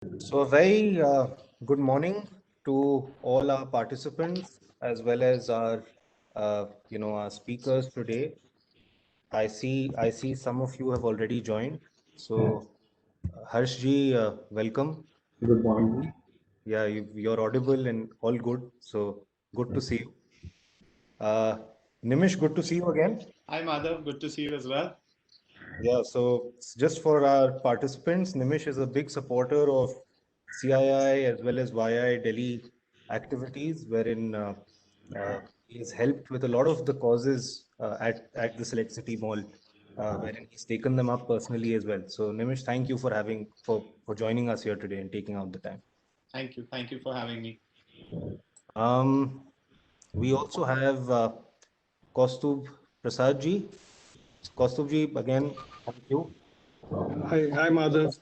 So a very good morning to all our participants as well as our speakers today. I see some of you have already joined. So Harshji, welcome. Good morning. Yeah, you're audible and all good. So good to see you. Uh, Nimish, good to see you again. Hi, Madhav. Good to see you as well. Yeah, so just for our participants, Nimish is a big supporter of CII as well as YI Delhi activities, wherein he has helped with a lot of the causes at the Select City Mall, wherein he's taken them up personally as well. So Nimish, thank you for for joining us here today and taking out the time. Thank you. Thank you for having me. Um, we also have Kaustubh Prasad ji. Kaustubh ji, again, thank you. Hi, Madhav.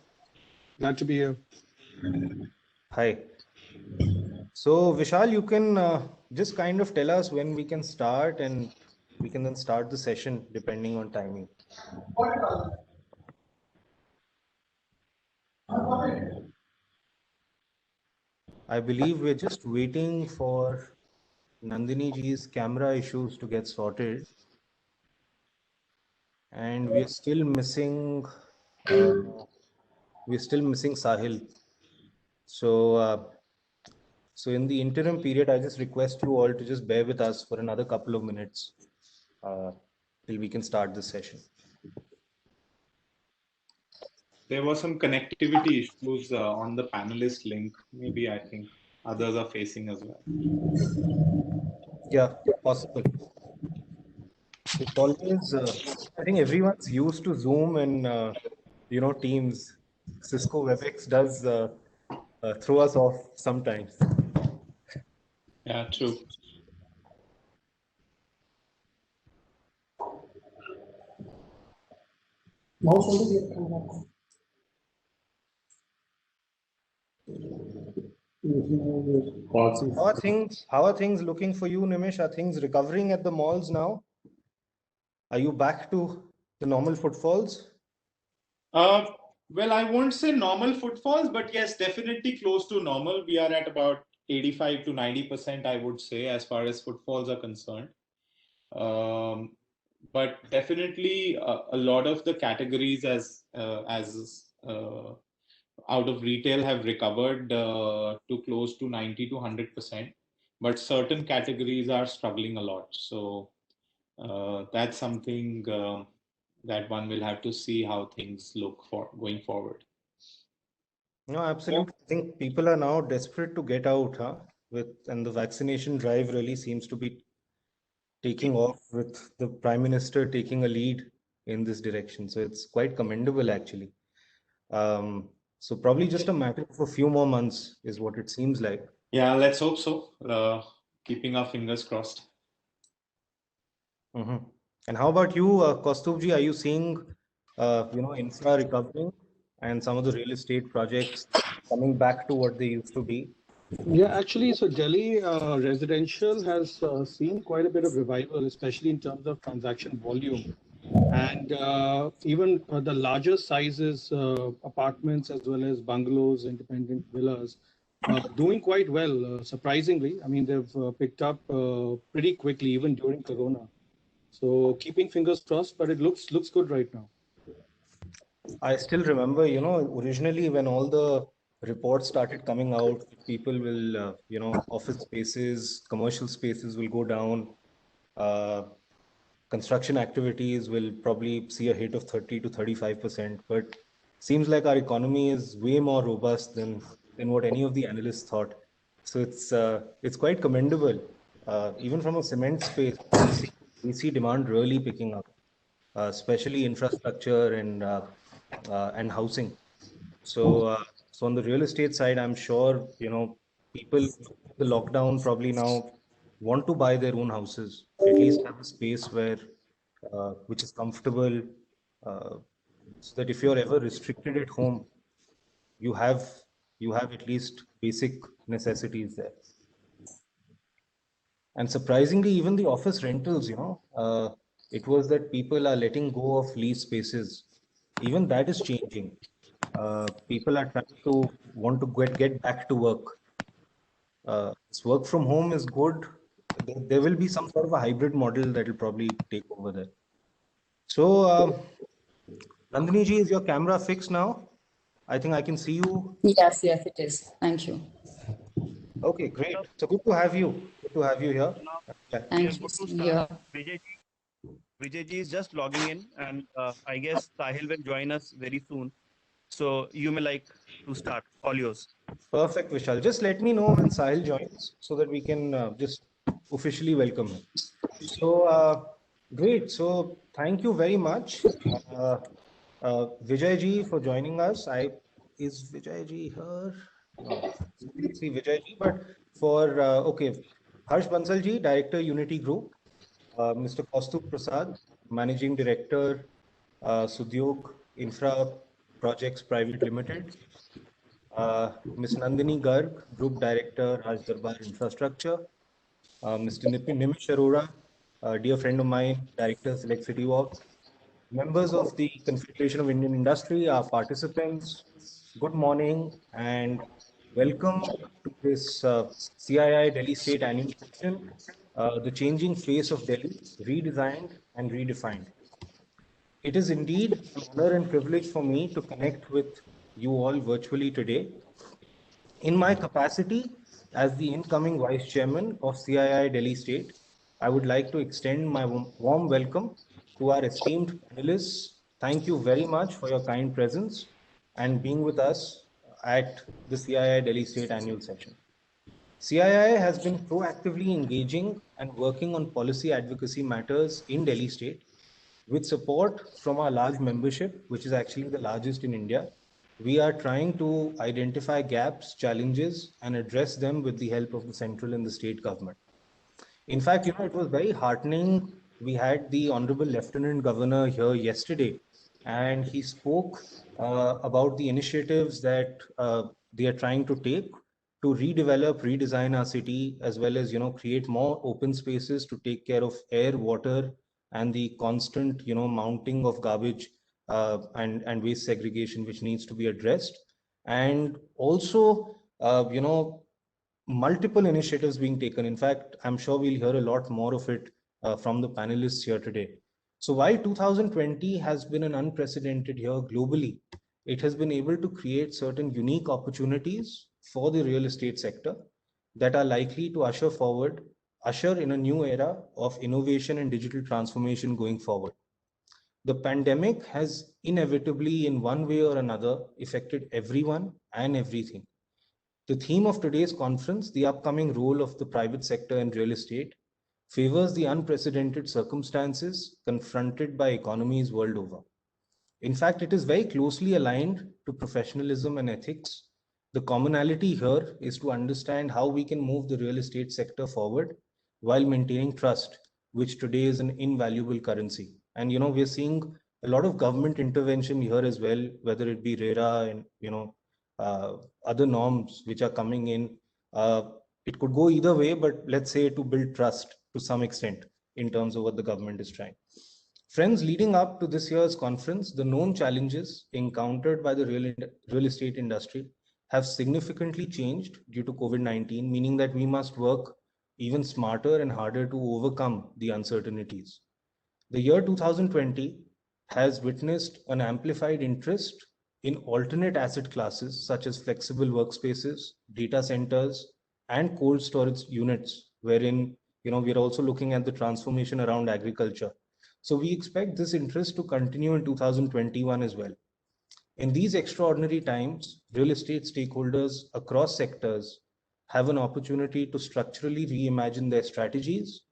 Glad to be here. Hi. So, Vishal, you can just kind of tell us when we can start, and we can then start the session depending on timing. I believe we're just waiting for Nandini ji's camera issues to get sorted, and uh, we're still missing Sahil. So, so in the interim period, I just request you all to just bear with us for another couple of minutes uh, till we can start this session. There were some connectivity issues on the panelist link. Maybe I think others are facing as well. Yeah, possible. It's always, I think everyone's used to Zoom and, Teams. Cisco WebEx does throw us off sometimes. Yeah, true. How are things looking for you, Nimish? Are things recovering at the malls now? Are you back to the normal footfalls? Uh, well, I won't say normal footfalls, but yes, definitely close to normal. We are at about 85 to 90%, I would say, as far as footfalls are concerned. Um, but definitely a lot of the categories as out of retail have recovered to close to 90 to 100%, but certain categories are struggling a lot. So that's something that one will have to see how things look for going forward. No, absolutely. I think people are now desperate to get out, huh? And the vaccination drive really seems to be taking off with the Prime Minister taking a lead in this direction. So it's quite commendable, actually. So probably just a matter of a few more months is what it seems like. Yeah, let's hope so. Keeping our fingers crossed. Mhm. And how about you, Kaustubh? Are you seeing, infra recovering and some of the real estate projects coming back to what they used to be? Yeah, actually, so Delhi residential has seen quite a bit of revival, especially in terms of transaction volume. And even the larger sizes, apartments as well as bungalows, independent villas, doing quite well, surprisingly. I mean, they've picked up pretty quickly, even during Corona. So keeping fingers crossed, but it looks good right now. I still remember, originally when all the reports started coming out, people will, office spaces, commercial spaces will go down. Uh, Construction activities will probably see a hit of 30 to 35%. But seems like our economy is way more robust than what any of the analysts thought. So it's quite commendable. Even from a cement space, we see demand really picking up, especially infrastructure and housing. So on the real estate side, I'm sure people the lockdown probably now want to buy their own houses, at least have a space where which is comfortable, uh, so that if you're ever restricted at home, you have you have at least basic necessities there. And surprisingly, even the office rentals, it was that people are letting go of lease spaces. Even that is changing. People are trying to want to get back to work. This work from home is good. There will be some sort of a hybrid model that will probably take over there. So, Nandini ji, is your camera fixed now? I think I can see you. Yes, yes, it is. Thank you. Okay, great. So good to have you. Good to have you here. Now Yeah. we are Thank you. good to Same start. here. Vijay ji is just logging in, and I guess Sahil will join us very soon. So you may like to start. All yours. Perfect, Vishal. Just let me know when Sahil joins so that we can just officially welcome him. So, great. So, thank you very much, Vijay ji, for joining us. Is Vijay ji here? No, I don't see Vijay ji, but for, okay, Harsh Bansal ji, Director, Unity Group, Mr. Kaustubh Prasad, Managing Director, Sudyog Infra Projects Private Limited, Ms. Nandini Garg, Group Director, Raj Darbar Infrastructure, Mr. Nimish Arora, dear friend of mine, Director, Select City Walk, members of the Confederation of Indian Industry, our participants, good morning and welcome to this CII Delhi State Annual Session, The Changing Face of Delhi, Redesigned and Redefined. It is indeed an honor and privilege for me to connect with you all virtually today. In my capacity as the incoming Vice Chairman of CII Delhi State, I would like to extend my warm welcome to our esteemed panelists. Thank you very much for your kind presence and being with us at the CII Delhi State Annual Session. CII has been proactively engaging and working on policy advocacy matters in Delhi State with support from our large membership, which is actually the largest in India. We are trying to identify gaps, challenges, and address them with the help of the central and the state government. In fact, it was very heartening. We had the Honorable Lieutenant Governor here yesterday, and he spoke about the initiatives that they are trying to take to redevelop, redesign our city, as well as create more open spaces to take care of air, water, and the constant mounting of garbage and waste segregation, which needs to be addressed, and also multiple initiatives being taken. In fact, I'm sure we'll hear a lot more of it from the panelists here today. So while 2020 has been an unprecedented year globally, it has been able to create certain unique opportunities for the real estate sector that are likely to usher in a new era of innovation and digital transformation going forward. The pandemic has inevitably, in one way or another, affected everyone and everything. The theme of today's conference, the upcoming role of the private sector in real estate, favors the unprecedented circumstances confronted by economies world over. In fact, it is very closely aligned to professionalism and ethics. The commonality here is to understand how we can move the real estate sector forward while maintaining trust, which today is an invaluable currency. And we're seeing a lot of government intervention here as well, whether it be RERA and other norms which are coming in. It could go either way, but let's say to build trust to some extent in terms of what the government is trying. Friends, leading up to this year's conference, the known challenges encountered by the real estate industry have significantly changed due to COVID-19, meaning that we must work even smarter and harder to overcome the uncertainties. The year 2020 has witnessed an amplified interest in alternate asset classes such as flexible workspaces, data centers, and cold storage units, wherein we're also looking at the transformation around agriculture. So we expect this interest to continue in 2021 as well. In these extraordinary times, real estate stakeholders across sectors have an opportunity to structurally reimagine their strategies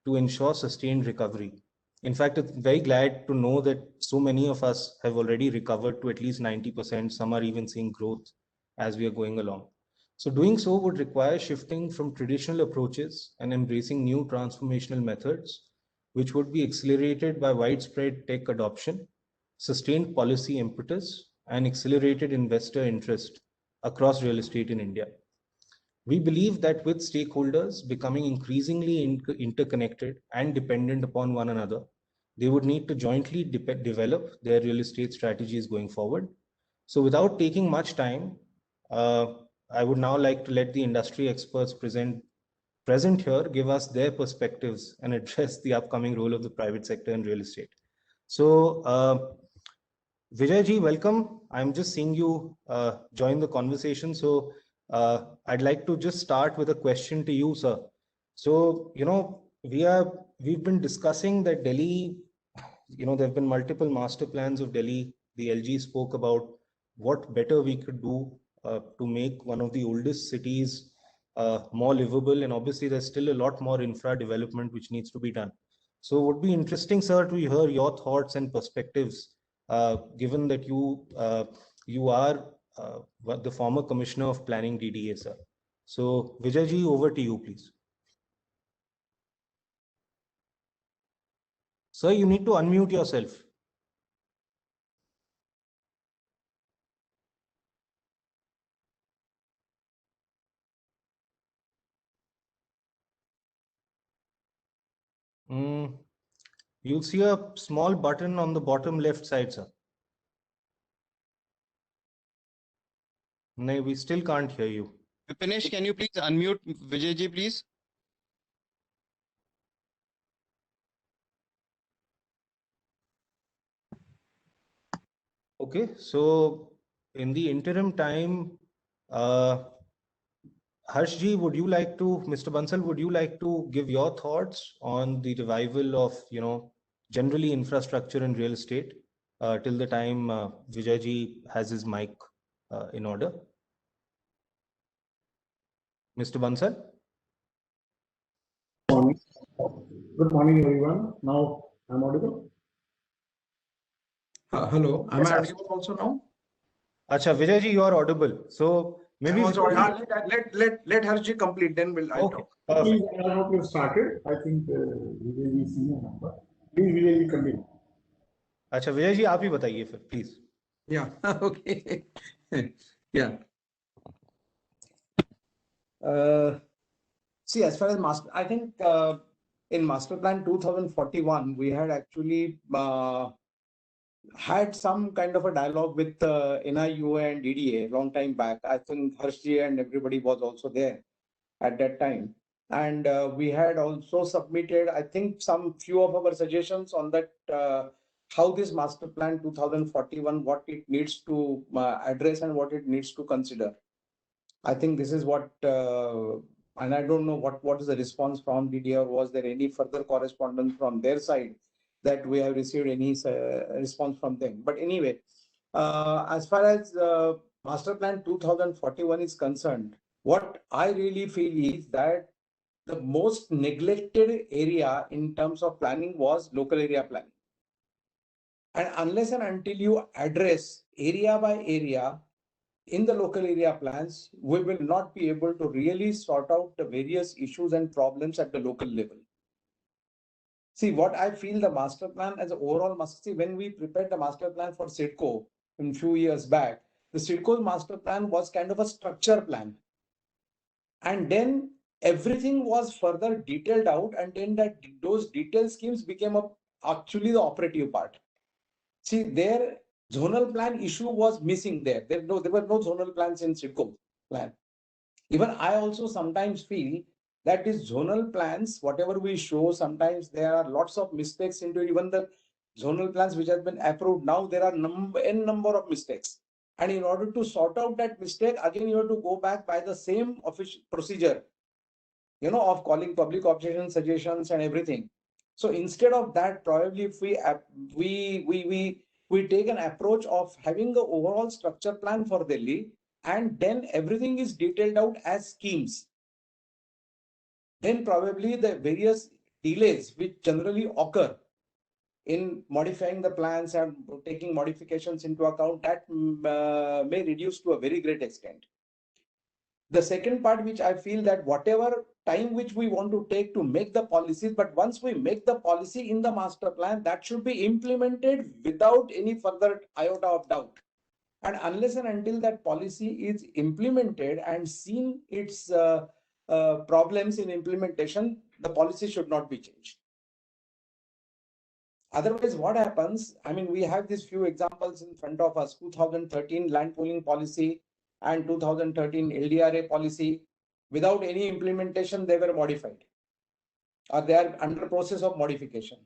to ensure sustained recovery. In fact, I'm very glad to know that so many of us have already recovered to at least 90%. Some are even seeing growth as we are going along. So doing so would require shifting from traditional approaches and embracing new transformational methods, which would be accelerated by widespread tech adoption, sustained policy impetus, and accelerated investor interest across real estate in India. We believe that with stakeholders becoming increasingly interconnected and dependent upon one another, they would need to jointly develop their real estate strategies going forward. So without taking much time, I would now like to let the industry experts present here give us their perspectives and address the upcoming role of the private sector in real estate. So Vijay ji, welcome. I'm just seeing you join the conversation. So I'd like to just start with a question to you, sir. So, we've been discussing that Delhi, there have been multiple master plans of Delhi. The LG spoke about what better we could do to make one of the oldest cities more livable. And obviously, there's still a lot more infra development which needs to be done. So it would be interesting, sir, to hear your thoughts and perspectives, given that you are the former commissioner of planning DDA, sir. So Vijay ji, over to you, please. Sir, you need to unmute yourself. You'll see a small button on the bottom left side, sir. No, we still can't hear you. Vipinesh, can you please unmute Vijay ji, please? Okay, so in the interim time, Harshji, Mr. Bansal, would you like to give your thoughts on the revival of, generally infrastructure and real estate till the time Vijayji has his mic in order? Mr. Bansal? Good morning, everyone. Now I'm audible. Hello, am I audible also now? Acha, Vijayji, you are audible. So maybe let Harshji complete, then we'll okay. talk. Perfect. Please, I hope you started. I think Vijay is senior member. Please, Vijay, continue. अच्छा विजय जी आप ही बताइए फिर please. Yeah. Okay. Yeah. See, as far as I think in Master Plan 2041, we had actually had some kind of a dialogue with NIUA and DDA long time back. I think Harshji and everybody was also there at that time. And we had also submitted, I think, some few of our suggestions on that, how this Master Plan 2041, what it needs to address and what it needs to consider. I think this is what, and I don't know what is the response from DDA, or was there any further correspondence from their side that we have received any response from them. But anyway, as far as Master Plan 2041 is concerned, what I really feel is that the most neglected area in terms of planning was local area planning. And unless and until you address area by area in the local area plans, we will not be able to really sort out the various issues and problems at the local level. See, what I feel the master plan as an overall when we prepared the master plan for CIDCO a few years back, the CIDCO's master plan was kind of a structure plan. And then everything was further detailed out, and then those detailed schemes became actually the operative part. See, their zonal plan issue was missing there. There were no zonal plans in CIDCO plan. Even I also sometimes feel that these zonal plans, whatever we show, sometimes there are lots of mistakes into even the zonal plans which have been approved. Now there are n number of mistakes. And in order to sort out that mistake, again, you have to go back by the same official procedure, of calling public objection suggestions and everything. So instead of that, probably if we take an approach of having the overall structure plan for Delhi, and then everything is detailed out as schemes, then probably the various delays which generally occur in modifying the plans and taking modifications into account, that may reduce to a very great extent. The second part, which I feel that whatever time which we want to take to make the policies, but once we make the policy in the master plan, that should be implemented without any further iota of doubt. And unless and until that policy is implemented and seen its problems in implementation, the policy should not be changed. Otherwise, what happens? I mean, we have these few examples in front of us: 2013 land pooling policy and 2013 LDRA policy. Without any implementation, they were modified, or they are under process of modification.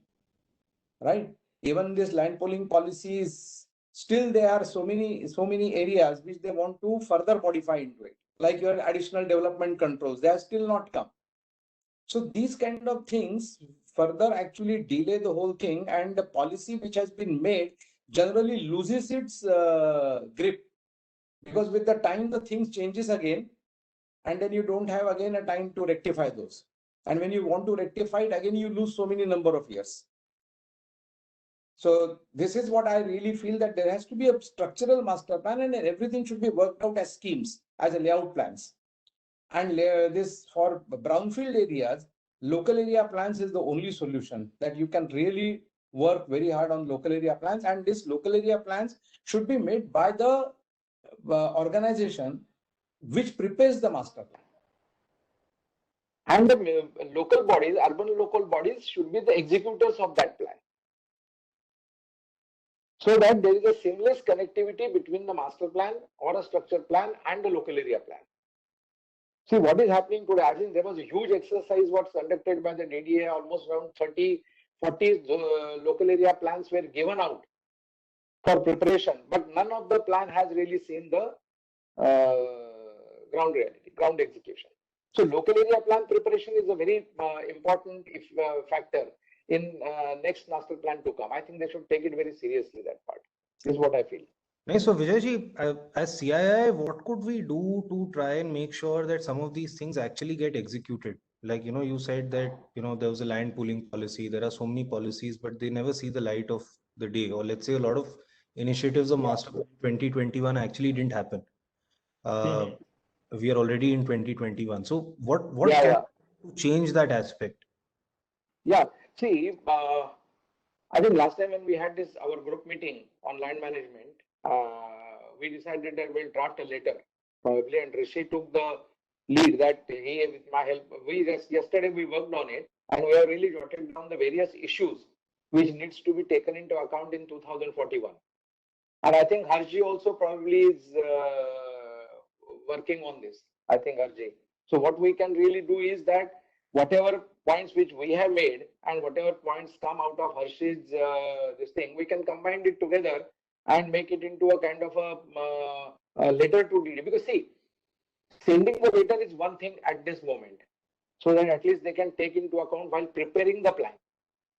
Right? Even this land pooling policy is still there are so many areas which they want to further modify into it, like your additional development controls. They are still not come. So these kind of things further actually delay the whole thing, and the policy which has been made generally loses its grip, because with the time the things changes again, and then you don't have again a time to rectify those. And when you want to rectify it again, you lose so many number of years. So this is what I really feel, that there has to be a structural master plan, and everything should be worked out as schemes, as a layout plans. And this for brownfield areas, local area plans is the only solution, that you can really work very hard on local area plans. And this local area plans should be made by the organization which prepares the master plan. And the local bodies, urban local bodies, should be the executors of that plan, so that there is a seamless connectivity between the master plan or a structure plan and the local area plan. See what is happening today. I think there was a huge exercise was conducted by the DDA. Almost around 30, 40 local area plans were given out for preparation, but none of the plan has really seen the ground reality, ground execution. So local area plan preparation is a very important factor in next master plan to come. I think they should take it very seriously. That part is what I feel. Nice. So Vijayji, as CII, what could we do to try and make sure that some of these things actually get executed? Like, you said that, there was a land pooling policy. There are so many policies, but they never see the light of the day. Or let's say a lot of initiatives of Master Plan 2021 actually didn't happen. We are already in 2021. So what can to change that aspect? Yeah. See, I think last time when we had this our group meeting on land management, we decided that we'll draft a letter probably, and Rishi took the lead that he, with my help, yesterday we worked on it, and we have really jotted down the various issues which needs to be taken into account in 2041. And I think Harji also probably is working on this. I think Harji. So what we can really do is that whatever points which we have made and whatever points come out of Harshi's this thing, we can combine it together and make it into a kind of a letter to DD. Because see, sending the letter is one thing at this moment, so that at least they can take into account while preparing the plan.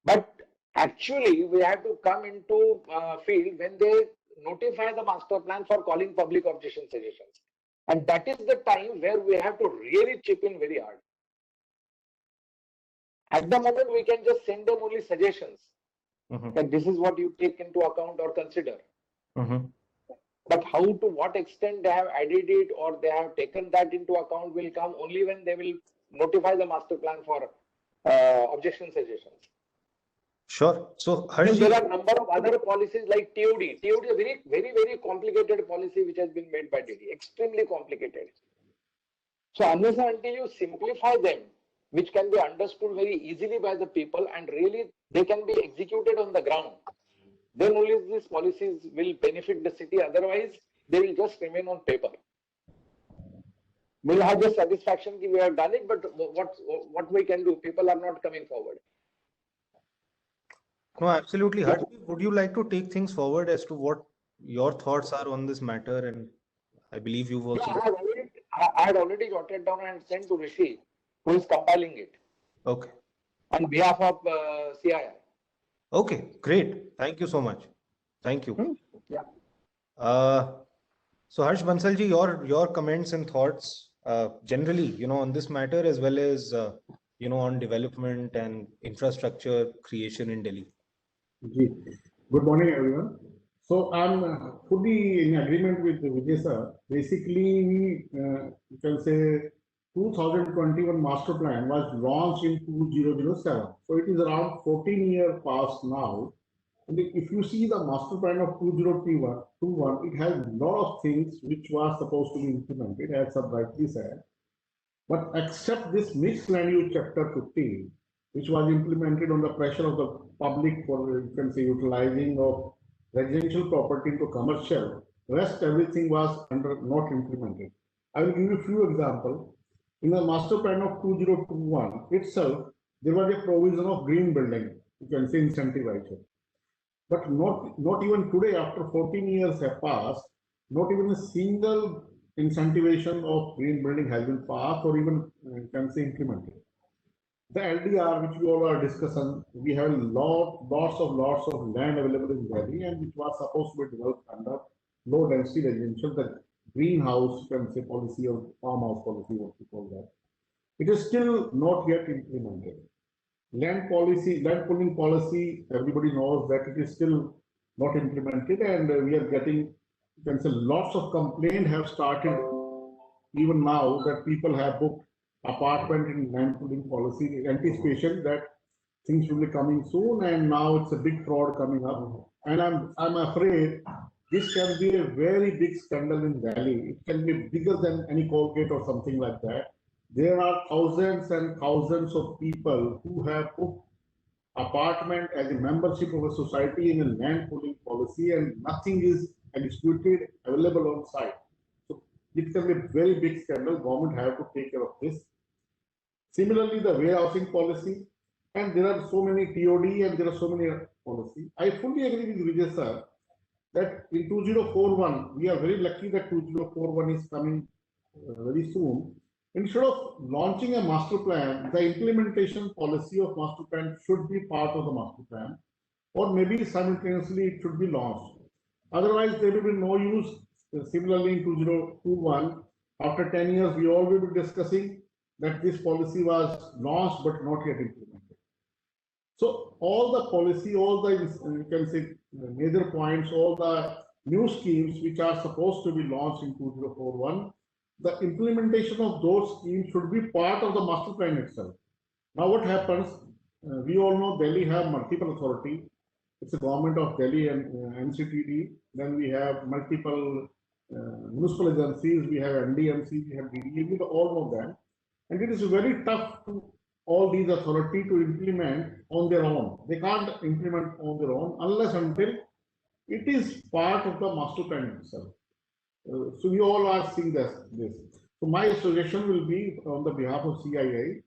But actually, we have to come into field when they notify the master plan for calling public objection suggestions. And that is the time where we have to really chip in very hard. At the moment, we can just send them only suggestions. That this is what you take into account or consider. But how, to what extent they have added it or they have taken that into account will come only when they will notify the master plan for objection suggestions. Sure. So there are a number of other policies like TOD. TOD is a very, very, very complicated policy which has been made by DD. Extremely complicated. So unless and until you simplify them, which can be understood very easily by the people and really they can be executed on the ground, then only these policies will benefit the city. Otherwise, they will just remain on paper. We'll have the satisfaction that we have done it, but what we can do? People are not coming forward. No, absolutely. Harsh, would you like to take things forward as to what your thoughts are on this matter? And I believe you've also. I had already jotted down and sent to Rishi, who is compiling it. Okay. On behalf of CII. Okay, great. Thank you so much. Thank you. Yeah. So Harsh Bansalji, your comments and thoughts generally, on this matter, as well as on development and infrastructure creation in Delhi. Good morning, everyone. So I'm fully in agreement with Vijay sir. Basically, you can say 2021 master plan was launched in 2007. So it is around 14 years past now. And if you see the master plan of 2021, it has a lot of things which was supposed to be implemented, as sir rightly said. But except this mixed land use chapter 15, which was implemented on the pressure of the public for, you can say, utilizing of residential property into commercial. Rest everything was not implemented. I will give you a few examples. In the master plan of 2021 itself, there was a provision of green building, you can say incentivization. But not even today, after 14 years have passed, not even a single incentivization of green building has been passed or even can say implemented. The LDR, which we all are discussing, we have lots of land available in Delhi, and which was supposed to be developed under low density residential, the greenhouse, can say, policy or farmhouse policy, what we call that. It is still not yet implemented. Land policy, land pooling policy, everybody knows that it is still not implemented, and we are getting, you can say, lots of complaints have started even now that people have booked apartment in land pooling policy, anticipation that things will be coming soon, and now it's a big fraud coming up. And I'm afraid this can be a very big scandal in Delhi. It can be bigger than any Colgate or something like that. There are thousands and thousands of people who have booked apartment as a membership of a society in a land pooling policy, and nothing is executed available on site. So it can be a very big scandal. Government have to take care of this. Similarly, the warehousing policy, and there are so many TOD and there are so many policy. I fully agree with Vijay sir that in 2041, we are very lucky that 2041 is coming very soon. Instead of launching a master plan, the implementation policy of master plan should be part of the master plan, or maybe simultaneously it should be launched. Otherwise, there will be no use. Similarly, in 2021, after 10 years, we all will be discussing that this policy was launched but not yet implemented. So all the policy, all the, you can say, major points, all the new schemes which are supposed to be launched in 2041, the implementation of those schemes should be part of the master plan itself. Now what happens, we all know Delhi have multiple authority. It's the government of Delhi and NCTD. Then we have multiple municipal agencies, we have NDMC, we have DDA, we all know them. And it is very tough to all these authorities to implement on their own. They can't implement on their own unless until it is part of the master plan itself. So we all are seeing this. So my suggestion will be on the behalf of CII.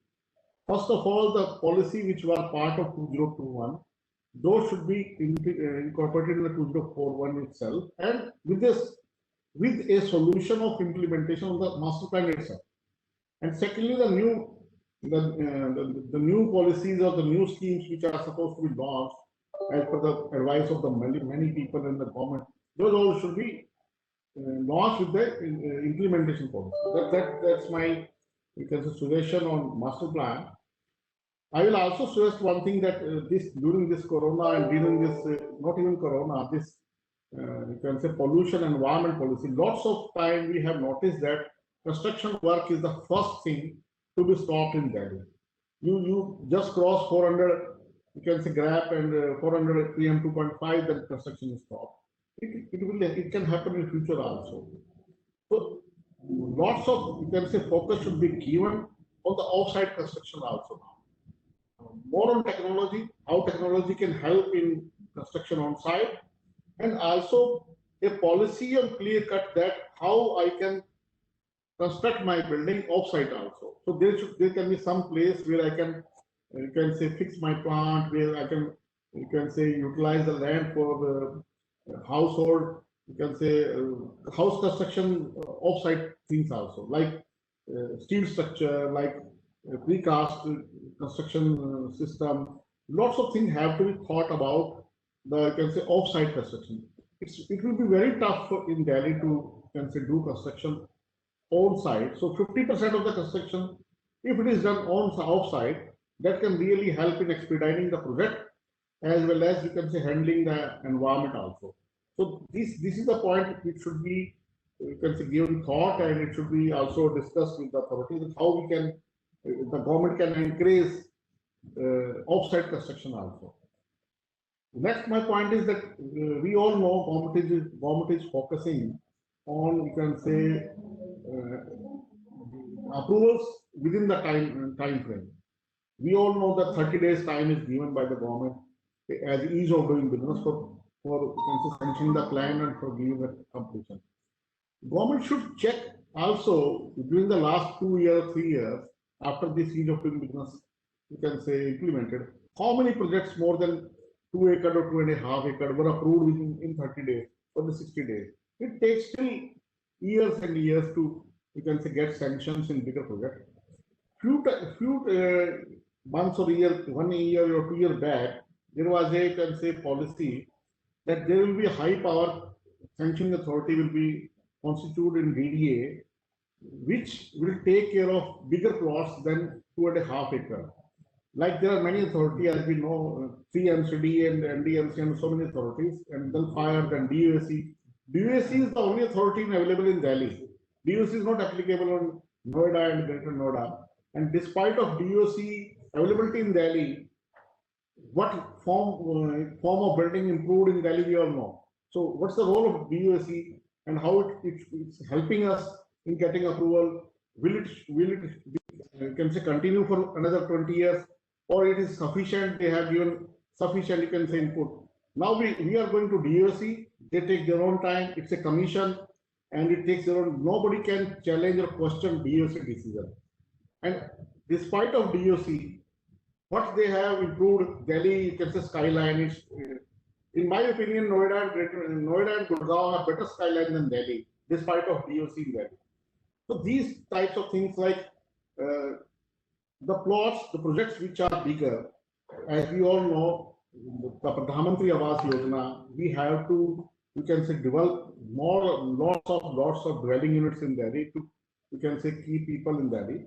First of all, the policy which were part of 2021, those should be incorporated in the 2041 itself, and with a solution of implementation of the master plan itself. And secondly, the new policies or the new schemes which are supposed to be launched as per the advice of the many people in the government, those all should be launched with the implementation policy. That's my, you can say, suggestion on master plan. I will also suggest one thing that during this corona and during this not even corona, this you can say pollution and environment policy, lots of time we have noticed that construction work is the first thing to be stopped in Delhi. You just cross 400, you can say GRAP and 400 PM 2.5, then construction is stopped. It can happen in future also. So lots of, you can say, focus should be given on the offsite construction also now. More on technology, how technology can help in construction on site, and also a policy on clear cut that how I can construct my building offsite also. So there can be some place where I can, you can say, fix my plant, where I can, you can say, utilize the land for the household, you can say, house construction offsite things also, like steel structure, like precast construction system. Lots of things have to be thought about the, you can say, offsite construction. It will be very tough in Delhi to, you can say, do construction on site. So 50% of the construction, if it is done on off-site, that can really help in expediting the project, as well as, you can say, handling the environment also. So this is the point which should be, you can say, given thought, and it should be also discussed with the authorities how we can, the government can increase off-site construction also. Next, my point is that we all know government is focusing on, you can say, approvals within the time frame. We all know that 30 days time is given by the government as ease of doing business for you can say, sanctioning the plan and for giving the completion. Government should check also during the last 2 years, 3 years after this ease of doing business, you can say implemented, how many projects more than 2 acre or 2.5 acre were approved in 30 days or the 60 days. It takes still years and years to, you can say, get sanctions in bigger projects. Few months or year, 1 year or 2 years back, there was a, you can say, policy that there will be a high power sanctioning authority will be constituted in DDA, which will take care of bigger plots than 2.5 acre. Like there are many authorities, as we know, CMCD and NDMC and so many authorities, and then fire, then DUSC. DUSC is the only authority available in Delhi. DUSC is not applicable on Noida and Greater Noida. And despite of DUSC availability in Delhi, what form of building improved in Delhi, we all know. So what's the role of DUSC and how it's helping us in getting approval? Will it be, you can say, continue for another 20 years, or it is sufficient? They have given sufficient, you can say, input. Now we are going to DUSC. They take their own time. It's a commission, and it takes their own. Nobody can challenge or question DUSC decision. And despite of DUSC, what they have improved Delhi, you can say, skyline is, in my opinion, Noida and Gurgaon have better skyline than Delhi, despite of DUSC in Delhi. So these types of things, like the plots, the projects which are bigger, as we all know, the Pradhan Mantri Awas Yojana, we have to, you can say, develop lots of dwelling units in Delhi to, you can say, keep people in Delhi.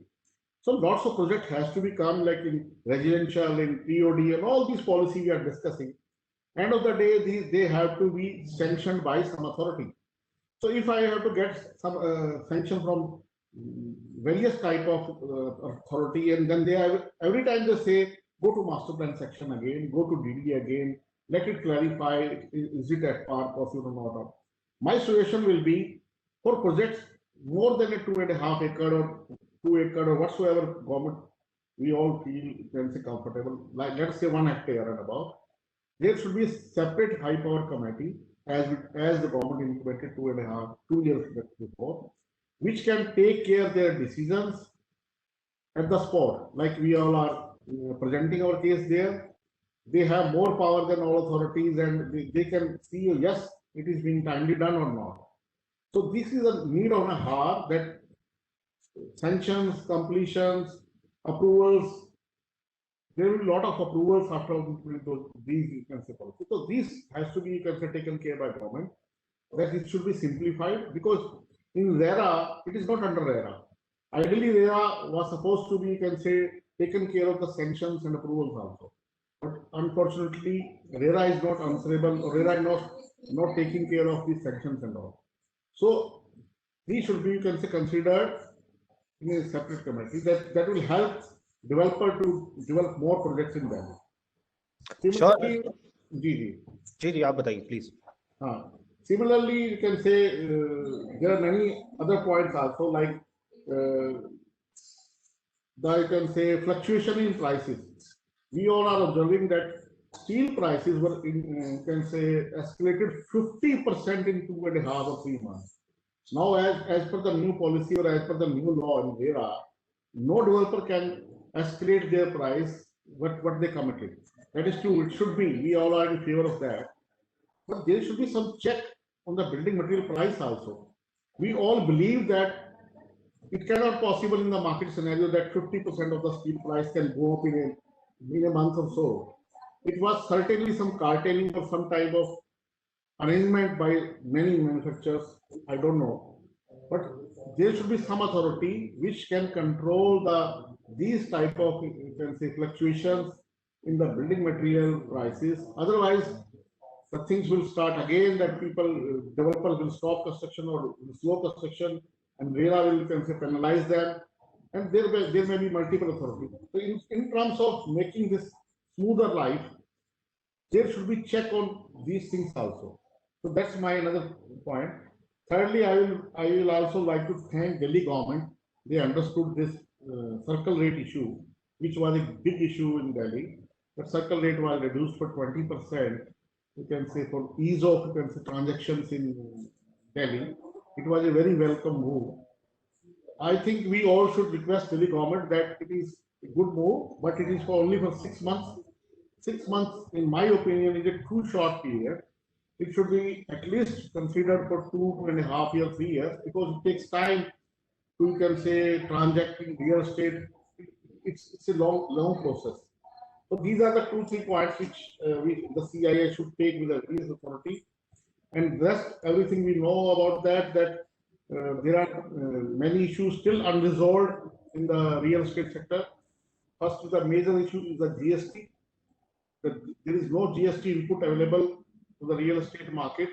So lots of projects has to become like in residential, in TOD, and all these policies we are discussing. End of the day, they have to be sanctioned by some authority. So if I have to get some sanction from various type of authority, and then they have, every time they say, go to master plan section again, go to DD again, let it clarify, is it at par, possible or not. My suggestion will be, for projects more than a 2.5 acre or 2 acre or whatsoever government we all feel, can say, comfortable, like let's say 1 hectare and above, there should be a separate high power committee as the government implemented 2 years before, which can take care of their decisions at the spot. Like we all are presenting our case there, they have more power than all authorities, and they can see, yes, it is being timely done or not. So this is a need of a hour, that sanctions, completions, approvals, there will be a lot of approvals after these, you can say, policies. So this has to be, you can say, taken care by government, that it should be simplified, because in RERA, it is not under RERA. Ideally, RERA was supposed to be, you can say, taken care of the sanctions and approvals also. But unfortunately, RERA is not answerable, or RERA is not taking care of these sanctions and all. So these should be, you can say, considered in a separate committee that will help developer to develop more projects in Delhi. Similarly, जी, आप बताइए, please. Similarly, you can say there are many other points also, like you can say, fluctuation in prices. We all are observing that steel prices were, you can say, escalated 50% in 2.5 or 3 months. Now, as per the new policy or as per the new law in RERA, no developer can escalate their price what they committed. That is true. It should be. We all are in favor of that. But there should be some check on the building material price also. We all believe that it cannot possible in the market scenario that 50% of the steel price can go up in a month or so. It was certainly some cartelling or some type of arrangement by many manufacturers. I don't know. But there should be some authority which can control these type of, you can say, fluctuations in the building material prices. Otherwise, the things will start again, that developers will stop construction or slow construction, and RERA will, you can say, penalize them, and there may be multiple authorities. So in terms of making this smoother life, there should be check on these things also. So that's my another point. Thirdly, I will also like to thank Delhi government. They understood this circle rate issue, which was a big issue in Delhi. the circle rate was reduced for 20%. You can say for ease of, you can say, transactions in Delhi. It was a very welcome move. I think we all should request Delhi government that it is a good move, but it is for only for 6 months. 6 months, in my opinion, is a too short period. It should be at least considered for 2.5 years, 3 years, because it takes time to, you can say, transacting real estate. It's a long process. So these are the 2-3 points which the CII should take with the various authority. And rest, everything we know about that there are many issues still unresolved in the real estate sector. First, the major issue is the GST. There is no GST input available to the real estate market,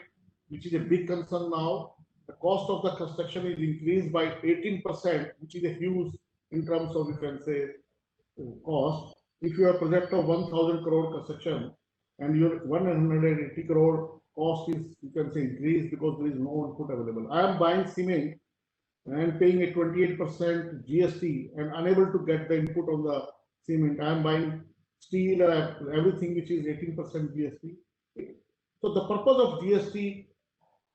which is a big concern now. The cost of the construction is increased by 18%, which is a huge in terms of, you can say, cost. If you have a project of 1,000 crore construction and your 180 crore cost is, you can say, increased because there is no input available. I am buying cement and paying a 28% GST and unable to get the input on the cement. I am buying steel, everything which is 18% GST. So the purpose of GST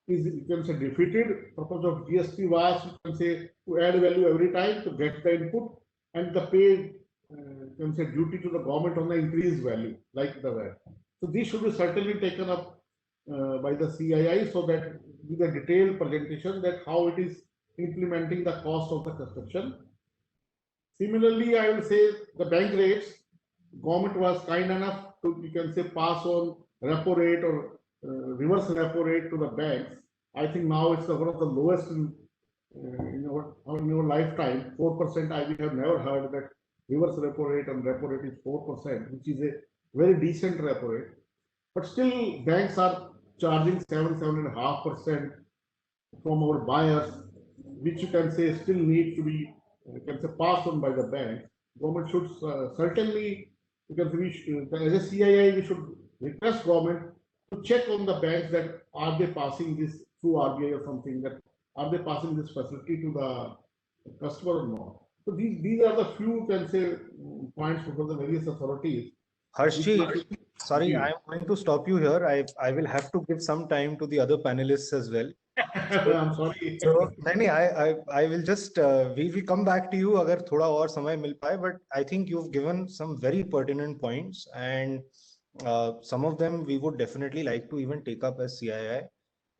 is, you can say, defeated. Purpose of GST was, you can say, to add value every time to get the input and the pay, you can say, duty to the government on the increased value, like the VAT. So this should be certainly taken up by the CII, so that with a detailed presentation that how it is implementing the cost of the construction. Similarly, I will say the bank rates, government was kind enough to, you can say, pass on repo rate or reverse repo rate to the banks. I think now it's one of the lowest in your lifetime. 4%. We have never heard that reverse repo rate and repo rate is 4%, which is a very decent repo rate. But still, banks are charging 7.5% from our buyers, which you can say still need to be, you can say, passed on by the bank. Government should certainly, because as a CII, we should request government to check on the banks that are they passing this through RBI or something, that are they passing this facility to the customer or not. So these are the few, you can say, points for the various authorities. Harshji, sorry, I'm going to stop you here. I will have to give some time to the other panelists as well. I'm sorry. So, I will just, we will come back to you agar thoda aur samay mil paye, but I think you've given some very pertinent points, and some of them we would definitely like to even take up as CII.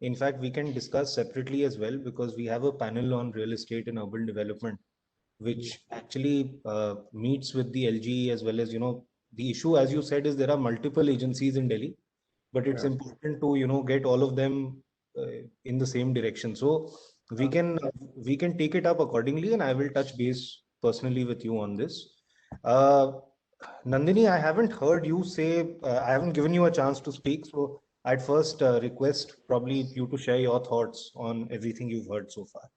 In fact, we can discuss separately as well, because we have a panel on real estate and urban development, which actually meets with the LG as well as, the issue, as you said, is there are multiple agencies in Delhi, but it's important to, get all of them in the same direction. So we can take it up accordingly, and I will touch base personally with you on this. Nandini, I haven't heard you say, I haven't given you a chance to speak. So I'd first request probably you to share your thoughts on everything you've heard so far.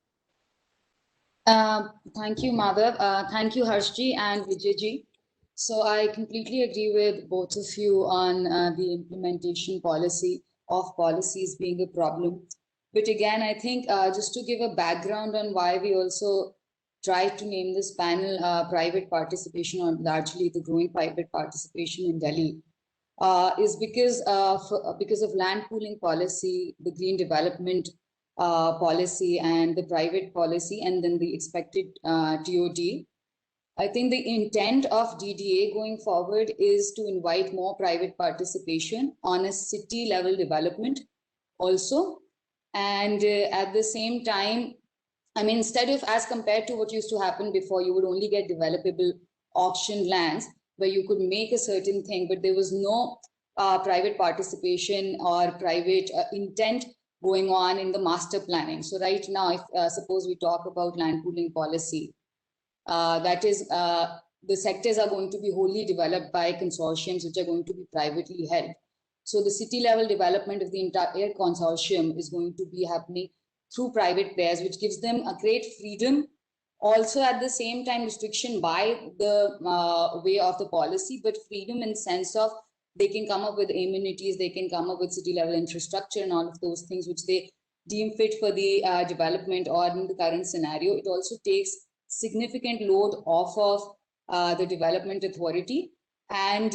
Thank you, Madhav. Thank you, Harshji and Vijayji. So I completely agree with both of you on the implementation of policies being a problem. But again, I think just to give a background on why we also tried to name this panel private participation, or largely the growing private participation in Delhi, is because of land pooling policy, the green development policy, and the private policy, and then the expected TOD. I think the intent of DDA going forward is to invite more private participation on a city level development also. And at the same time, I mean, instead of, as compared to what used to happen before, you would only get developable auction lands where you could make a certain thing, but there was no private participation or private intent going on in the master planning. So right now, if suppose we talk about land pooling policy, that is, the sectors are going to be wholly developed by consortiums which are going to be privately held. So the city level development of the entire consortium is going to be happening through private players, which gives them a great freedom. Also at the same time, restriction by the way of the policy, but freedom in the sense of they can come up with amenities, they can come up with city level infrastructure and all of those things which they deem fit for the development, or in the current scenario, it also takes significant load off of the development authority. And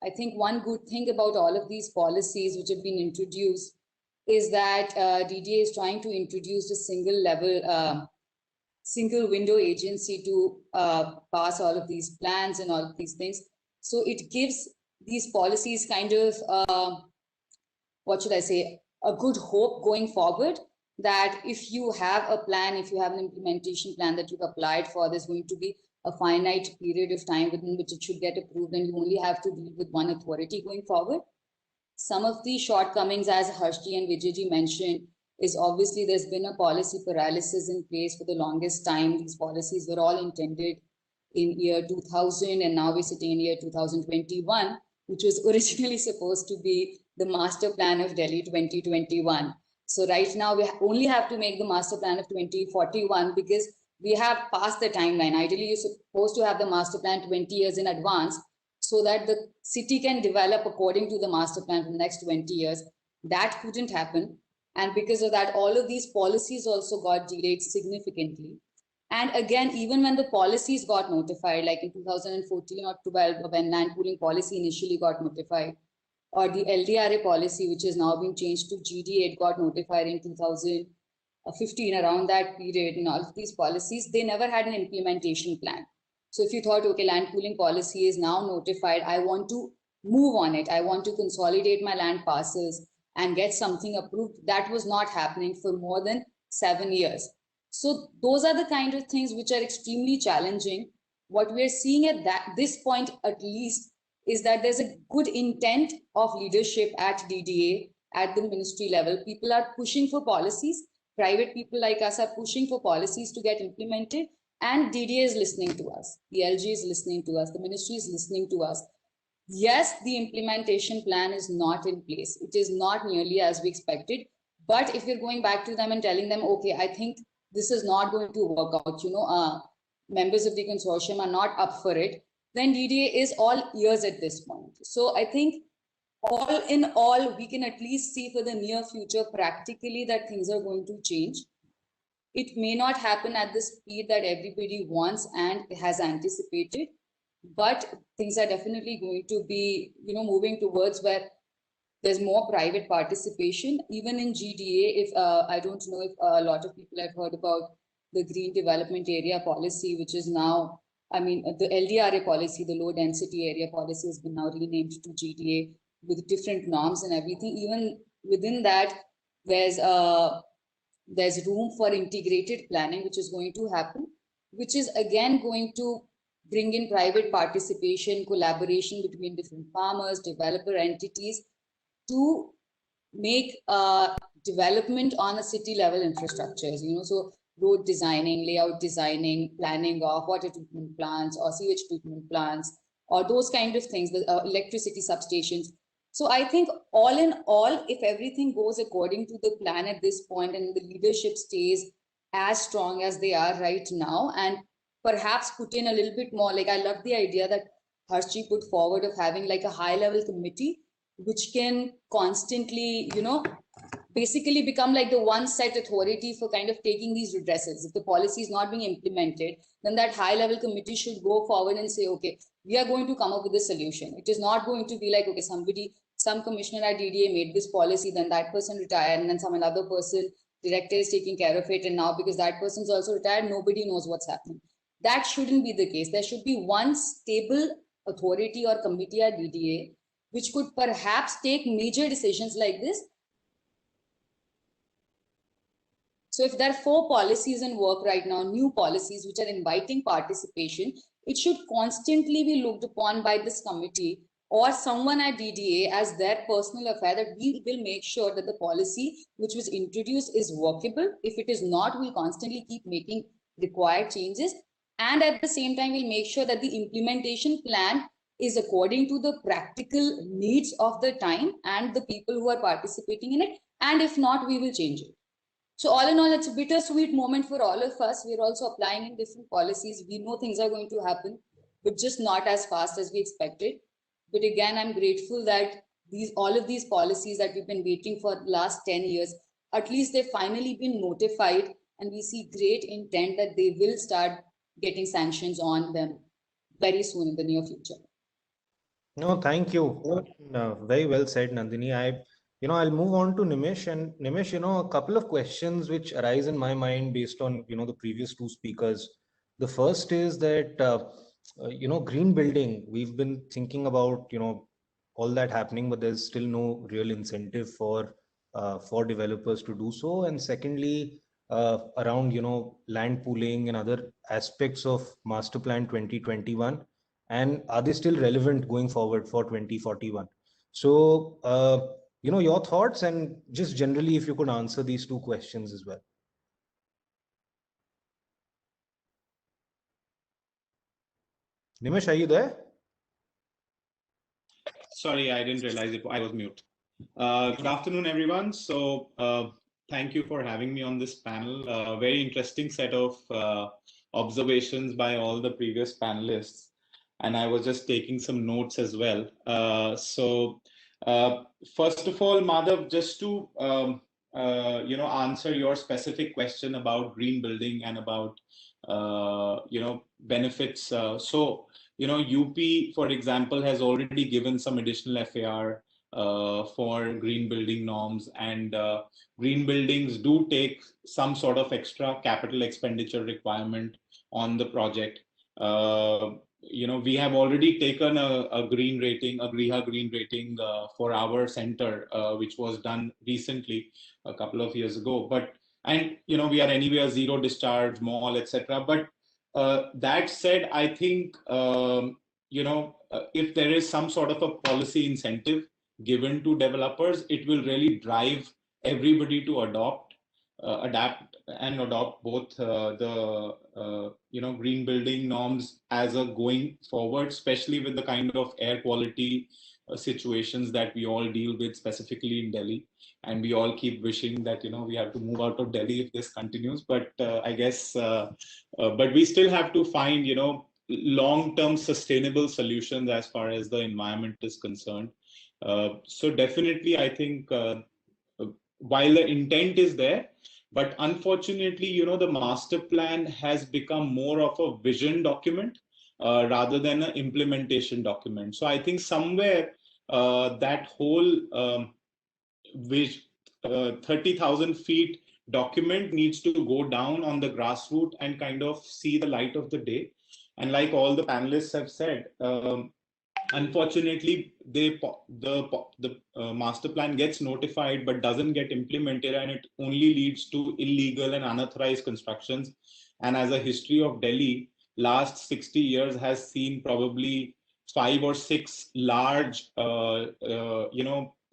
I think one good thing about all of these policies which have been introduced is that DDA is trying to introduce a single window agency to pass all of these plans and all of these things. So it gives these policies kind of, what should I say, a good hope going forward, that if you have a plan, if you have an implementation plan that you've applied for, there's going to be a finite period of time within which it should get approved, and you only have to deal with one authority going forward. Some of the shortcomings, as Harshji and Vijayji mentioned, is obviously there's been a policy paralysis in place for the longest time. These policies were all intended in year 2000, and now we're sitting in year 2021, which was originally supposed to be the master plan of Delhi 2021. So right now we only have to make the master plan of 2041 because we have passed the timeline. Ideally, you're supposed to have the master plan 20 years in advance so that the city can develop according to the master plan for the next 20 years. That couldn't happen. And because of that, all of these policies also got delayed significantly. And again, even when the policies got notified, like in 2014 or 12, when land pooling policy initially got notified, or the LDRA policy, which is now being changed to GDA, it got notified in 2015, around that period. In all of these policies, they never had an implementation plan. So if you thought, okay, land pooling policy is now notified, I want to move on it, I want to consolidate my land parcels and get something approved, that was not happening for more than 7 years. So those are the kind of things which are extremely challenging. What we're seeing at this point, at least, is that there's a good intent of leadership at DDA, at the ministry level. People are pushing for policies. Private people like us are pushing for policies to get implemented, and DDA is listening to us. The LG is listening to us. The ministry is listening to us. Yes, the implementation plan is not in place. It is not nearly as we expected. But if you're going back to them and telling them, okay, I think this is not going to work out, members of the consortium are not up for it, then DDA is all ears at this point. So I think all in all, we can at least see for the near future practically that things are going to change. It may not happen at the speed that everybody wants and has anticipated, but things are definitely going to be, moving towards where there's more private participation. Even in GDA, if I don't know if a lot of people have heard about the Green Development Area Policy, which is now, the LDRA policy, the Low Density Area Policy, has been now renamed to GDA with different norms and everything. Even within that, there's room for integrated planning, which is going to happen, which is again going to bring in private participation, collaboration between different farmers, developer entities to make development on a city level infrastructures, so road designing, layout designing, planning of water treatment plants or sewage treatment plants, or those kind of things, the electricity substations. So I think all in all, if everything goes according to the plan at this point and the leadership stays as strong as they are right now, and perhaps put in a little bit more, like I love the idea that Harshji put forward of having like a high level committee, which can constantly, basically become like the one set authority for kind of taking these redressals. If the policy is not being implemented, then that high level committee should go forward and say, okay, we are going to come up with a solution. It is not going to be like, okay, some commissioner at DDA made this policy, then that person retired, and then some another person, director, is taking care of it. And now because that person's also retired, nobody knows what's happening. That shouldn't be the case. There should be one stable authority or committee at DDA, which could perhaps take major decisions like this. So if there are 4 policies in work right now, new policies which are inviting participation, it should constantly be looked upon by this committee or someone at DDA as their personal affair, that we will make sure that the policy which was introduced is workable. If it is not, we'll constantly keep making required changes. And at the same time, we'll make sure that the implementation plan is according to the practical needs of the time and the people who are participating in it. And if not, we will change it. So all in all, it's a bittersweet moment for all of us. We're also applying in different policies. We know things are going to happen, but just not as fast as we expected. But again, I'm grateful that all of these policies that we've been waiting for the last 10 years, at least they've finally been notified, and we see great intent that they will start getting sanctions on them very soon in the near future. No, thank you. Very well said, Nandini. I'll move on to Nimish. And Nimish, a couple of questions which arise in my mind based on, the previous two speakers. The first is that, green building, we've been thinking about, all that happening, but there's still no real incentive for developers to do so. And secondly, around, land pooling and other aspects of Master Plan 2021, and are they still relevant going forward for 2041? So your thoughts, and just generally if you could answer these two questions as well. Nimish, are you there? Sorry, I didn't realize I was mute. Good afternoon, everyone. So thank you for having me on this panel. Very interesting set of observations by all the previous panelists. And I was just taking some notes as well. First of all, Madhav, just to answer your specific question about green building and about benefits. UP, for example, has already given some additional FAR for green building norms, and green buildings do take some sort of extra capital expenditure requirement on the project. We have already taken a green rating, a GRIHA green rating for our center, which was done recently, a couple of years ago. We are anyway a zero discharge mall, etc. But that said, I think if there is some sort of a policy incentive given to developers, it will really drive everybody to adapt and adopt both the green building norms as a going forward, especially with the kind of air quality situations that we all deal with, specifically in Delhi. And we all keep wishing that we have to move out of Delhi if this continues. But I guess, but we still have to find long-term sustainable solutions as far as the environment is concerned. So definitely, I think while the intent is there, but unfortunately, the master plan has become more of a vision document rather than an implementation document. So I think somewhere that whole 30,000 feet document needs to go down on the grassroots and kind of see the light of the day. And like all the panelists have said, unfortunately, the master plan gets notified but doesn't get implemented, and it only leads to illegal and unauthorized constructions. And as a history of Delhi, last 60 years has seen probably 5 or 6 large,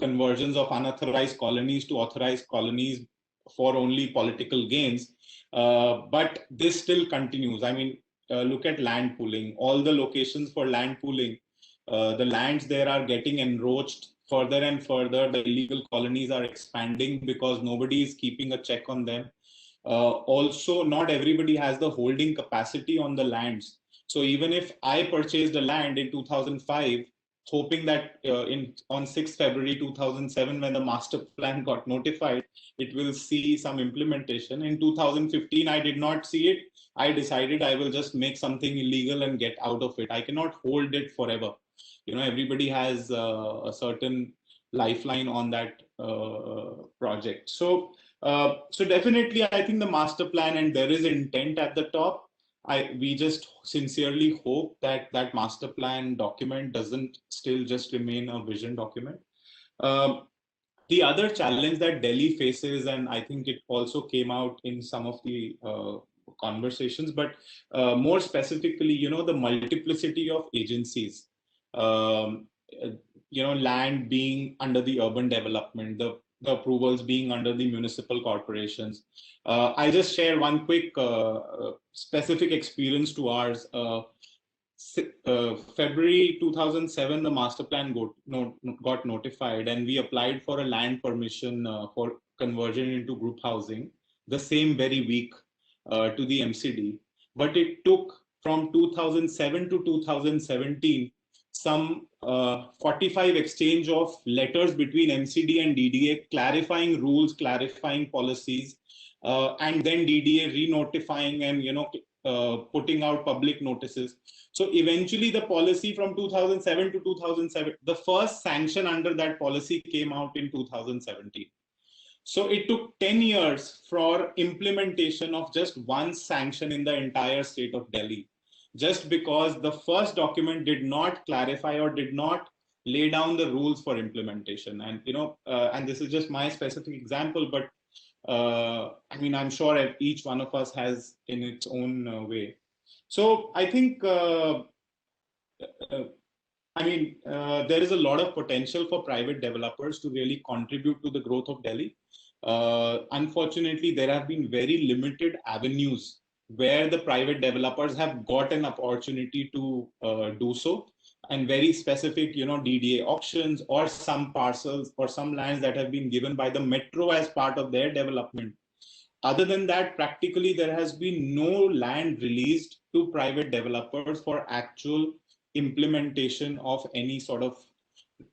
conversions of unauthorized colonies to authorized colonies for only political gains. But this still continues. I mean, look at land pooling. All the locations for land pooling, the lands there are getting enroached further and further. The illegal colonies are expanding because nobody is keeping a check on them. Also, not everybody has the holding capacity on the lands. So even if I purchased a land in 2005, hoping that on 6th February 2007, when the master plan got notified, it will see some implementation. In 2015, I did not see it. I decided I will just make something illegal and get out of it. I cannot hold it forever. Everybody has a certain lifeline on that project. So definitely, I think the master plan, and there is intent at the top. We just sincerely hope that that master plan document doesn't still just remain a vision document. The other challenge that Delhi faces, and I think it also came out in some of the conversations, but more specifically, the multiplicity of agencies, land being under the urban development, the approvals being under the municipal corporations. I'll just share one quick specific experience to ours. February 2007, the master plan got notified, and we applied for a land permission for conversion into group housing the same very week to the MCD. But it took from 2007 to 2017 some 45 exchange of letters between MCD and DDA, clarifying rules, clarifying policies, and then DDA re-notifying and putting out public notices. So eventually the policy from 2007 to 2007, the first sanction under that policy came out in 2017. So it took 10 years for implementation of just one sanction in the entire state of Delhi, just because the first document did not clarify or did not lay down the rules for implementation. And, and this is just my specific example, but I mean, I'm sure each one of us has in its own way. So I think, there is a lot of potential for private developers to really contribute to the growth of Delhi. Unfortunately, there have been very limited avenues where the private developers have got an opportunity to do so, and very specific, DDA auctions or some parcels or some lands that have been given by the metro as part of their development. Other than that, practically there has been no land released to private developers for actual implementation of any sort of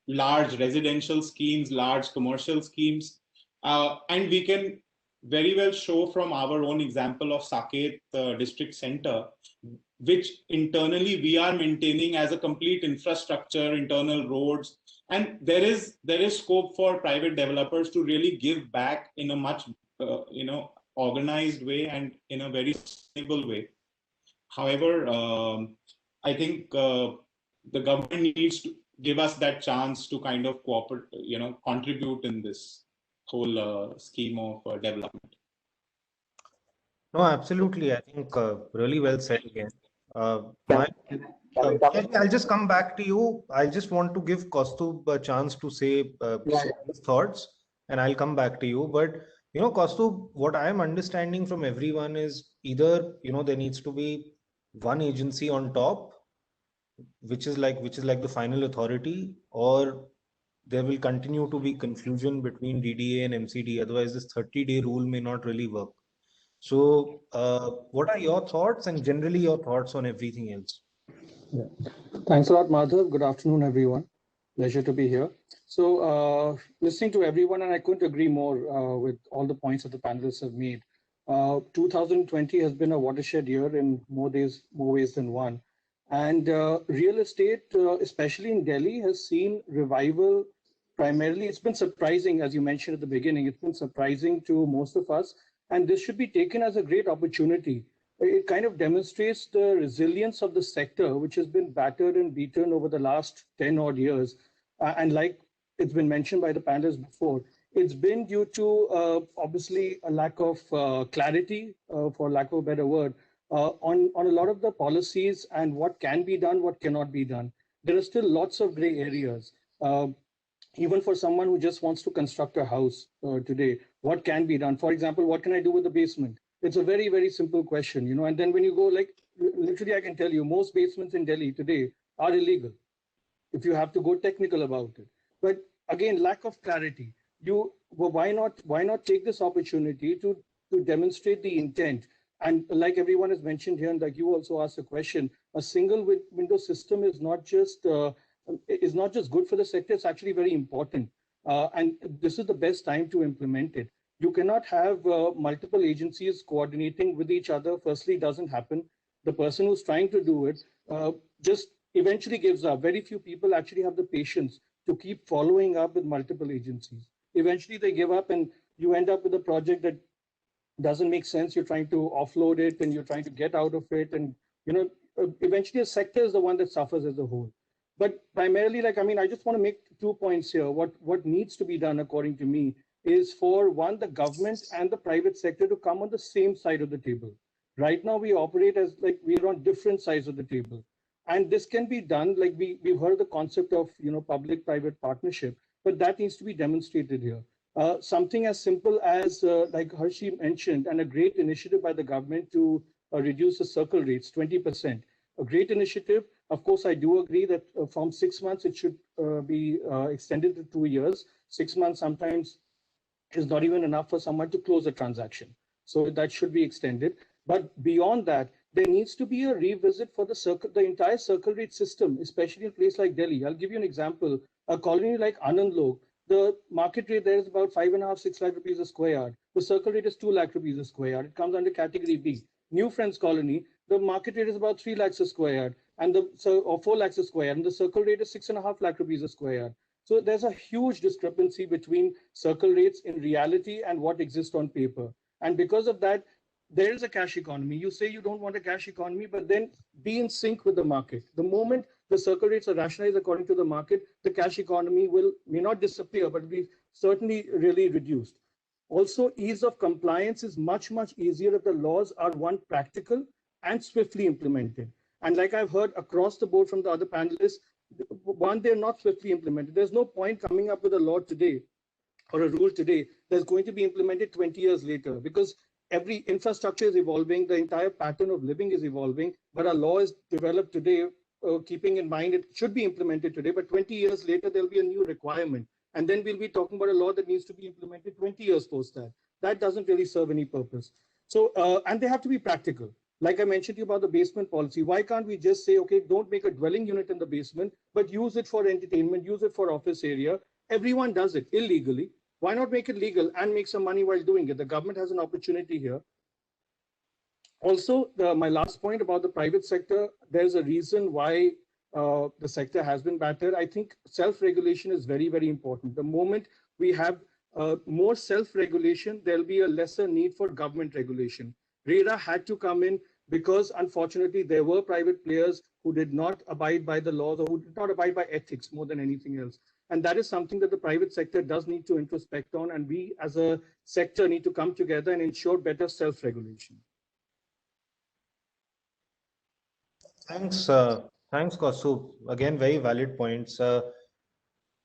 large residential schemes, large commercial schemes. And we can very well show from our own example of Saket district center, which internally we are maintaining as a complete infrastructure, internal roads. And there is scope for private developers to really give back in a much, organized way and in a very sustainable way. However, I think the government needs to give us that chance to kind of cooperate, contribute in this whole scheme of development. No, absolutely. I think really well said again. I'll just come back to you. I just want to give Kaustubh a chance to say his thoughts, and I'll come back to you. But Kaustubh, what I'm understanding from everyone is either there needs to be one agency on top, which is like the final authority, or there will continue to be confusion between DDA and MCD. Otherwise, this 30-day rule may not really work. So what are your thoughts, and generally your thoughts on everything else? Yeah. Thanks a lot, Madhav. Good afternoon, everyone. Pleasure to be here. So listening to everyone, and I couldn't agree more with all the points that the panelists have made. 2020 has been a watershed year in more ways than one. And real estate, especially in Delhi, has seen revival. Primarily, it's been surprising, as you mentioned at the beginning, it's been surprising to most of us. And this should be taken as a great opportunity. It kind of demonstrates the resilience of the sector, which has been battered and beaten over the last 10 odd years. And like it's been mentioned by the panelists before, it's been due to obviously a lack of clarity, for lack of a better word, on a lot of the policies and what can be done, what cannot be done. There are still lots of gray areas. Even for someone who just wants to construct a house today, what can be done? For example, what can I do with the basement? It's a very, very simple question, and then when you go, like, literally, I can tell you most basements in Delhi today are illegal if you have to go technical about it. But again, lack of clarity. Why not take this opportunity to demonstrate the intent? And like everyone has mentioned here, and like you also asked a question, a single window system is not just good for the sector, it's actually very important. And this is the best time to implement it. You cannot have multiple agencies coordinating with each other. Firstly, it doesn't happen. The person who's trying to do it just eventually gives up. Very few people actually have the patience to keep following up with multiple agencies. Eventually they give up and you end up with a project that doesn't make sense. You're trying to offload it and you're trying to get out of it. And, eventually a sector is the one that suffers as a whole. But primarily, I just want to make 2 points here. What needs to be done, according to me, is for one, the government and the private sector to come on the same side of the table. Right now, we operate as we're on different sides of the table. And this can be done, we've heard the concept of, public-private partnership, but that needs to be demonstrated here. Something as simple as, like Harshi mentioned, and a great initiative by the government to reduce the circle rates, 20%. A great initiative. Of course, I do agree that from 6 months, it should be extended to 2 years. 6 months sometimes is not even enough for someone to close a transaction. So that should be extended. But beyond that, there needs to be a revisit for the entire circle rate system, especially in a place like Delhi. I'll give you an example. A colony like Anand Lok, the market rate there is about 5.5, 6 lakh rupees a square yard. The circle rate is 2 lakh rupees a square yard. It comes under category B. New Friends Colony, the market rate is about 3 lakhs a square yard, and or 4 lakhs a square yard, and the circle rate is 6.5 lakh rupees a square yard. So there's a huge discrepancy between circle rates in reality and what exists on paper. And because of that, there is a cash economy. You say you don't want a cash economy, but then be in sync with the market. The moment the circle rates are rationalized according to the market, the cash economy may not disappear, but be certainly really reduced. Also, ease of compliance is much, much easier if the laws are, one, practical and swiftly implemented. And like I've heard across the board from the other panelists, one, they're not swiftly implemented. There's no point coming up with a law today or a rule today that's going to be implemented 20 years later, because every infrastructure is evolving, the entire pattern of living is evolving, but a law is developed today, keeping in mind it should be implemented today, but 20 years later, there'll be a new requirement. And then we'll be talking about a law that needs to be implemented 20 years post that. That doesn't really serve any purpose. So, and they have to be practical. Like I mentioned to you about the basement policy, why can't we just say, okay, don't make a dwelling unit in the basement, but use it for entertainment, use it for office area. Everyone does it illegally. Why not make it legal and make some money while doing it? The government has an opportunity here. Also, my last point about the private sector, there's a reason why the sector has been battered. I think self-regulation is very, very important. The moment we have more self-regulation, there'll be a lesser need for government regulation. RERA had to come in because, unfortunately, there were private players who did not abide by the laws or who did not abide by ethics more than anything else. And that is something that the private sector does need to introspect on, and we as a sector need to come together and ensure better self-regulation. Thanks, thanks, Kaustuv. Again, very valid points.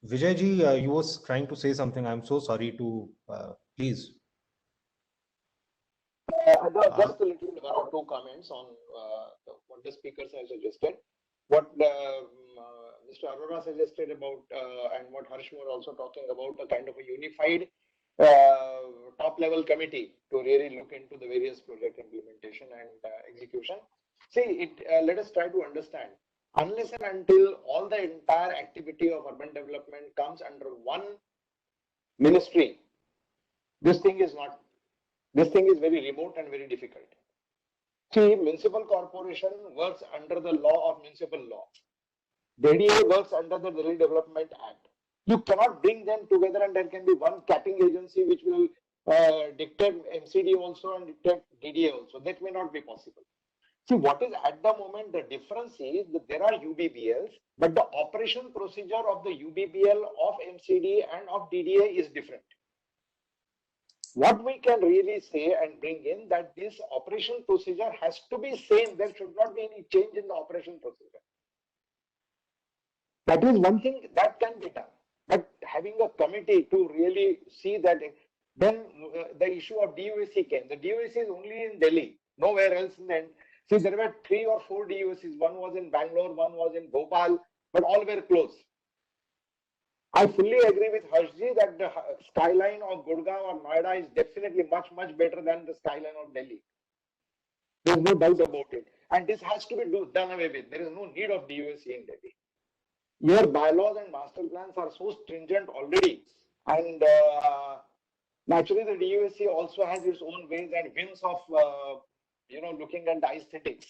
Vijayji, you were trying to say something. I'm so sorry to, please. Just a little one or two comments on what the speakers have suggested. What Mr. Arora suggested about, and what Harsh was also talking about, a kind of a unified top-level committee to really look into the various project implementation and execution. See, let us try to understand. Unless and until all the entire activity of urban development comes under one ministry, this thing is very remote and very difficult. See, municipal corporation works under the law of municipal law. DDA works under the Delhi Development Act. You cannot bring them together and there can be one capping agency which will dictate MCD also and dictate DDA also. That may not be possible. See, what is at the moment, the difference is that there are UBBLs, but the operation procedure of the UBBL, of MCD and of DDA is different. What we can really say and bring in that this operation procedure has to be same. There should not be any change in the operation procedure. That is one thing that can be done. But having a committee to really see that, then the issue of DUAC came. The DUAC is only in Delhi, nowhere else in the end. See, there were 3 or 4 DUACs. One was in Bangalore, one was in Bhopal, but all were closed. I fully agree with Harshji that the skyline of Gurgaon or Noida is definitely much, much better than the skyline of Delhi. There's no doubt about it. And this has to be done away with. There is no need of DUAC in Delhi. Your bylaws and master plans are so stringent already. And naturally, the DUAC also has its own ways and whims of, looking at the aesthetics.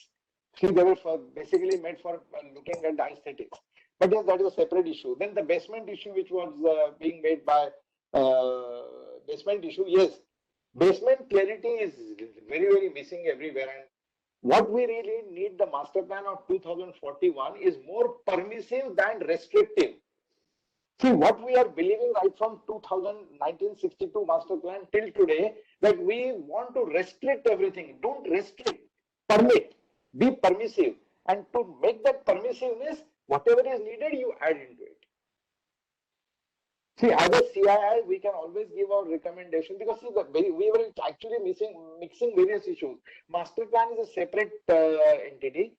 See, they were basically made for looking at the aesthetics. But yes, that is a separate issue. Then the basement issue, which was being made by basement issue, yes, basement clarity is very, very missing everywhere. And what we really need, the master plan of 2041 is more permissive than restrictive. See, what we are believing right from 1962 master plan till today, that we want to restrict everything. Don't restrict, permit, be permissive. And to make that permissiveness, whatever is needed, you add into it. See, as a CII, we can always give our recommendation because see, we were actually mixing various issues. Master plan is a separate entity.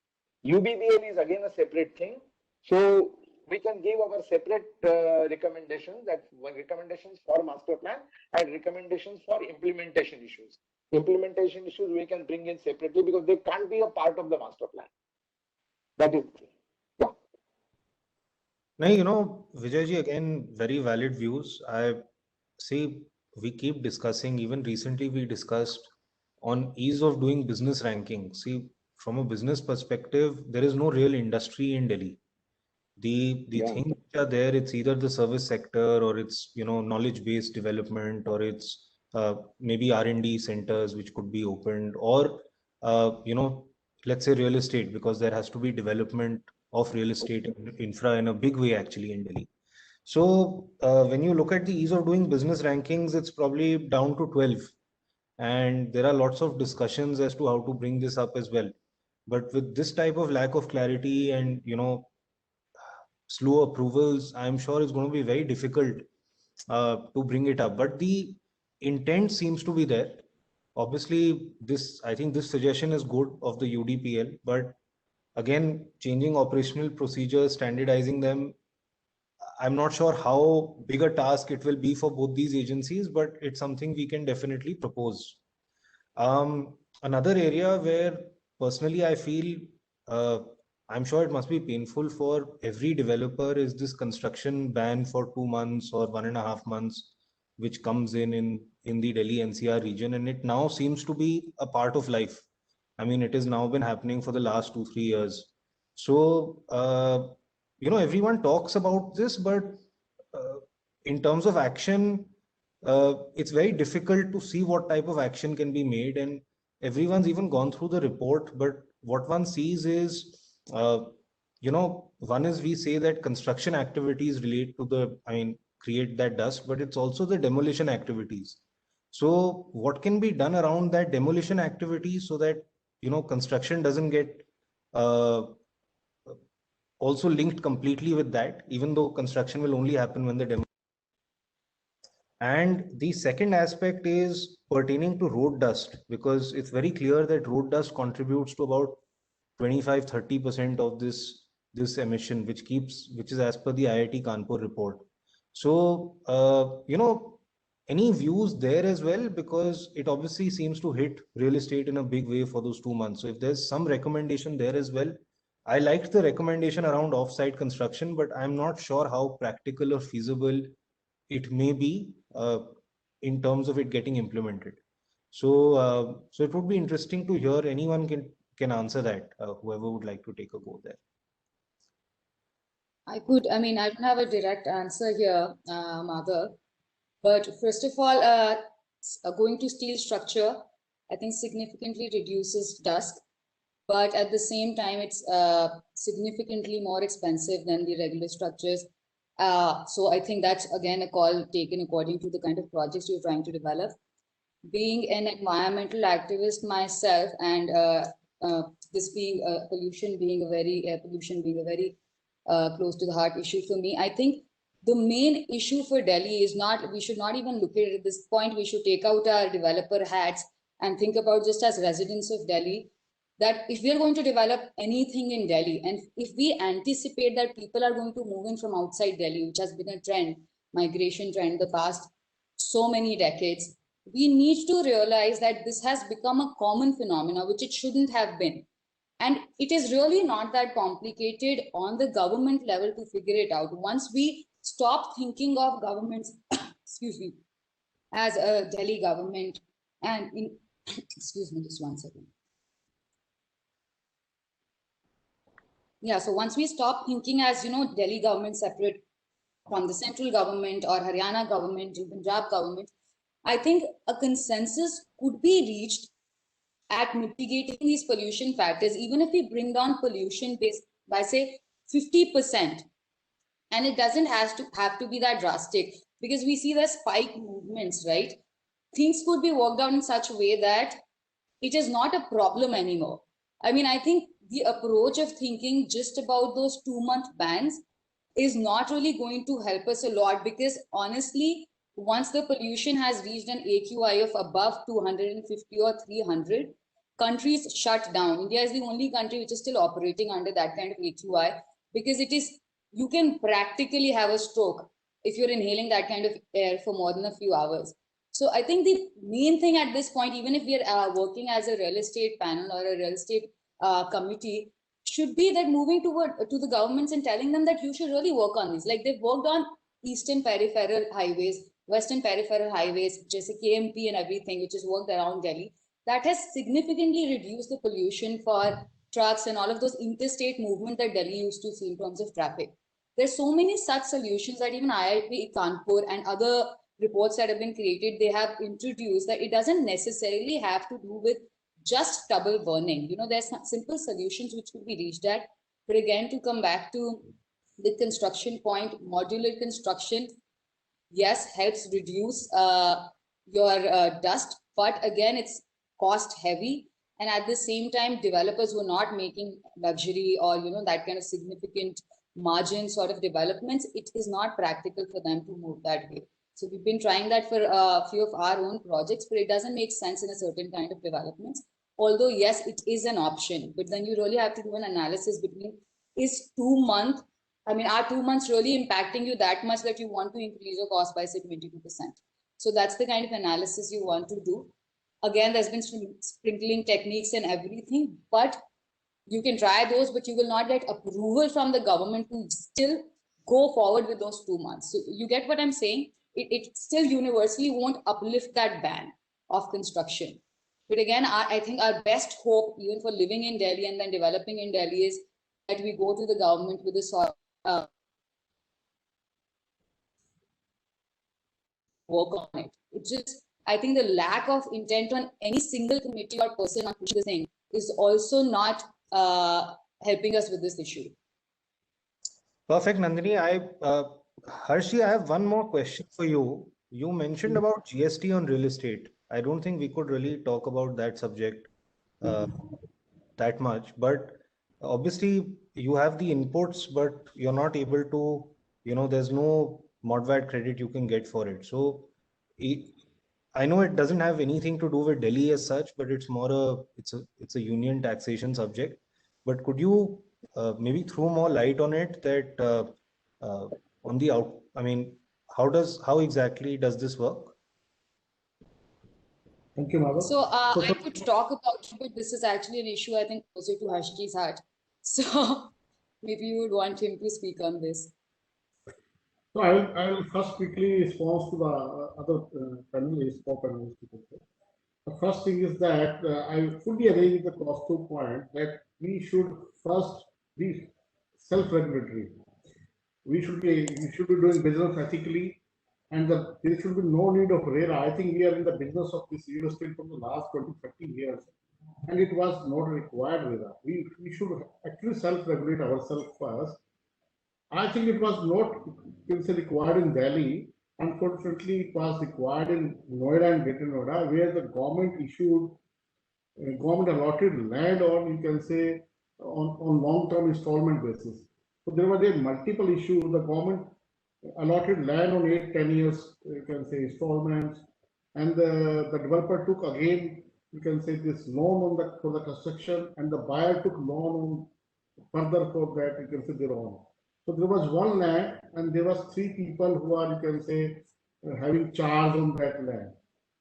UBBL is again a separate thing. So we can give our separate recommendations, that recommendations for master plan and recommendations for implementation issues. Implementation issues we can bring in separately because they can't be a part of the master plan. That is true. Now, Vijayji, again, very valid views. I see we keep discussing, even recently we discussed on ease of doing business ranking. See, from a business perspective, there is no real industry in Delhi. The Yeah. things which are there, it's either the service sector, or it's, you know, knowledge-based development, or it's maybe R&D centers which could be opened, or you know, let's say real estate, because there has to be development of real estate infra in a big way actually in Delhi. So when you look at the ease of doing business rankings, it's probably down to 12. And there are lots of discussions as to how to bring this up as well. But with this type of lack of clarity and, you know, slow approvals, I'm sure it's going to be very difficult to bring it up. But the intent seems to be there. Obviously, I think this suggestion is good of the UDPL, but again, changing operational procedures, standardizing them, I'm not sure how big a task it will be for both these agencies, but it's something we can definitely propose. Another area where personally I feel, I'm sure it must be painful for every developer, is this construction ban for 2 months or 1.5 months, which comes in the Delhi NCR region, and it now seems to be a part of life. I mean, it has now been happening for the last 2-3 years. So, you know, everyone talks about this, but in terms of action, it's very difficult to see what type of action can be made. And everyone's even gone through the report, but what one sees is, you know, one is we say that construction activities relate to create that dust, but it's also the demolition activities. So what can be done around that demolition activity so that, you know, construction doesn't get also linked completely with that, even though construction will only happen when the demo. And the second aspect is pertaining to road dust, because it's very clear that road dust contributes to about 25-30% of this emission, which is as per the IIT Kanpur report. So, you know, any views there as well, because it obviously seems to hit real estate in a big way for those 2 months. So if there's some recommendation there as well, I liked the recommendation around off-site construction, but I'm not sure how practical or feasible it may be in terms of it getting implemented. So, so it would be interesting to hear. Anyone can answer that. Whoever would like to take a go there. I don't have a direct answer here, Madhav. But first of all, going to steel structure, I think significantly reduces dust. But at the same time, it's significantly more expensive than the regular structures. So I think that's again a call taken according to the kind of projects you're trying to develop. Being an environmental activist myself, and this being pollution being a very close to the heart issue for me, I think the main issue for Delhi is not, we should not even look at it at this point. We should take out our developer hats and think about just as residents of Delhi, that if we are going to develop anything in Delhi, and if we anticipate that people are going to move in from outside Delhi, which has been a trend, migration trend, the past so many decades, we need to realize that this has become a common phenomenon, which it shouldn't have been. And it is really not that complicated on the government level to figure it out. Once we stop thinking of governments, excuse me, as a Delhi government, and excuse me, just one second. Yeah, so once we stop thinking as, you know, Delhi government separate from the central government or Haryana government, Punjab government, I think a consensus could be reached at mitigating these pollution factors, even if we bring down pollution based by say 50%. And it doesn't have to be that drastic, because we see the spike movements, right? Things could be worked out in such a way that it is not a problem anymore. I mean, I think the approach of thinking just about those 2-month bans is not really going to help us a lot, because honestly, once the pollution has reached an AQI of above 250 or 300, countries shut down. India is the only country which is still operating under that kind of AQI, because you can practically have a stroke if you're inhaling that kind of air for more than a few hours. So I think the main thing at this point, even if we are working as a real estate panel or a real estate committee, should be that moving to the governments and telling them that you should really work on this. Like they've worked on eastern peripheral highways, western peripheral highways, just KMP and everything, which is worked around Delhi. that has significantly reduced the pollution for trucks and all of those interstate movement that Delhi used to see in terms of traffic. There's so many such solutions that even IIT Kanpur and other reports that have been created, they have introduced that it doesn't necessarily have to do with just stubble burning. You know, there's some simple solutions which could be reached at. But again, to come back to the construction point, modular construction, yes, helps reduce your dust, but again, it's cost heavy. And at the same time, developers who are not making luxury or, you know, that kind of significant margin sort of developments, it is not practical for them to move that way. So we've been trying that for a few of our own projects, but it doesn't make sense in a certain kind of developments. Although, yes, it is an option, but then you really have to do an analysis between, is 2 months, I mean, are 2 months really impacting you that much that you want to increase your cost by, say, 22%? So that's the kind of analysis you want to do. Again, there's been some sprinkling techniques and everything, but you can try those, but you will not get approval from the government to still go forward with those 2 months. So you get what I'm saying? It still universally won't uplift that ban of construction. But again, I think our best hope, even for living in Delhi and then developing in Delhi, is that we go to the government with a sort of work on it. It's just, I think the lack of intent on any single committee or person on pushing this thing is also not helping us with this issue. Perfect, Nandini. Harshi, I have one more question for you. You mentioned about GST on real estate. I don't think we could really talk about that subject that much, but obviously you have the inputs, but you're not able to, you know, there's no ModVat credit you can get for it. So I know it doesn't have anything to do with Delhi as such, but it's more it's a union taxation subject. But could you maybe throw more light on it, that on the I mean, how exactly does this work? Thank you, Madhav. So I could talk about it, but this is actually an issue I think closer to Harshji's heart. So maybe you would want him to speak on this. So I will first quickly respond to the other panelists, co-panelists. The first thing is that I fully agree with the Costo point that we should first be self-regulatory. We should be doing business ethically, and there should be no need of RERA. I think we are in the business of this real estate from the last 20, 30 years, and it was not required RERA. We should actually self-regulate ourselves first. I think it was not required in Delhi. Unfortunately, it was required in Noida and Greater Noida, where the government issued, government allotted land on, you can say, on long-term installment basis. So there were multiple issues. The government allotted land on 8-10 years, you can say, installments, and the developer took again, you can say, this loan on for the construction, and the buyer took loan on further for that, you can say, their own. So there was one land, and there was 3 people who are, you can say, having charge on that land.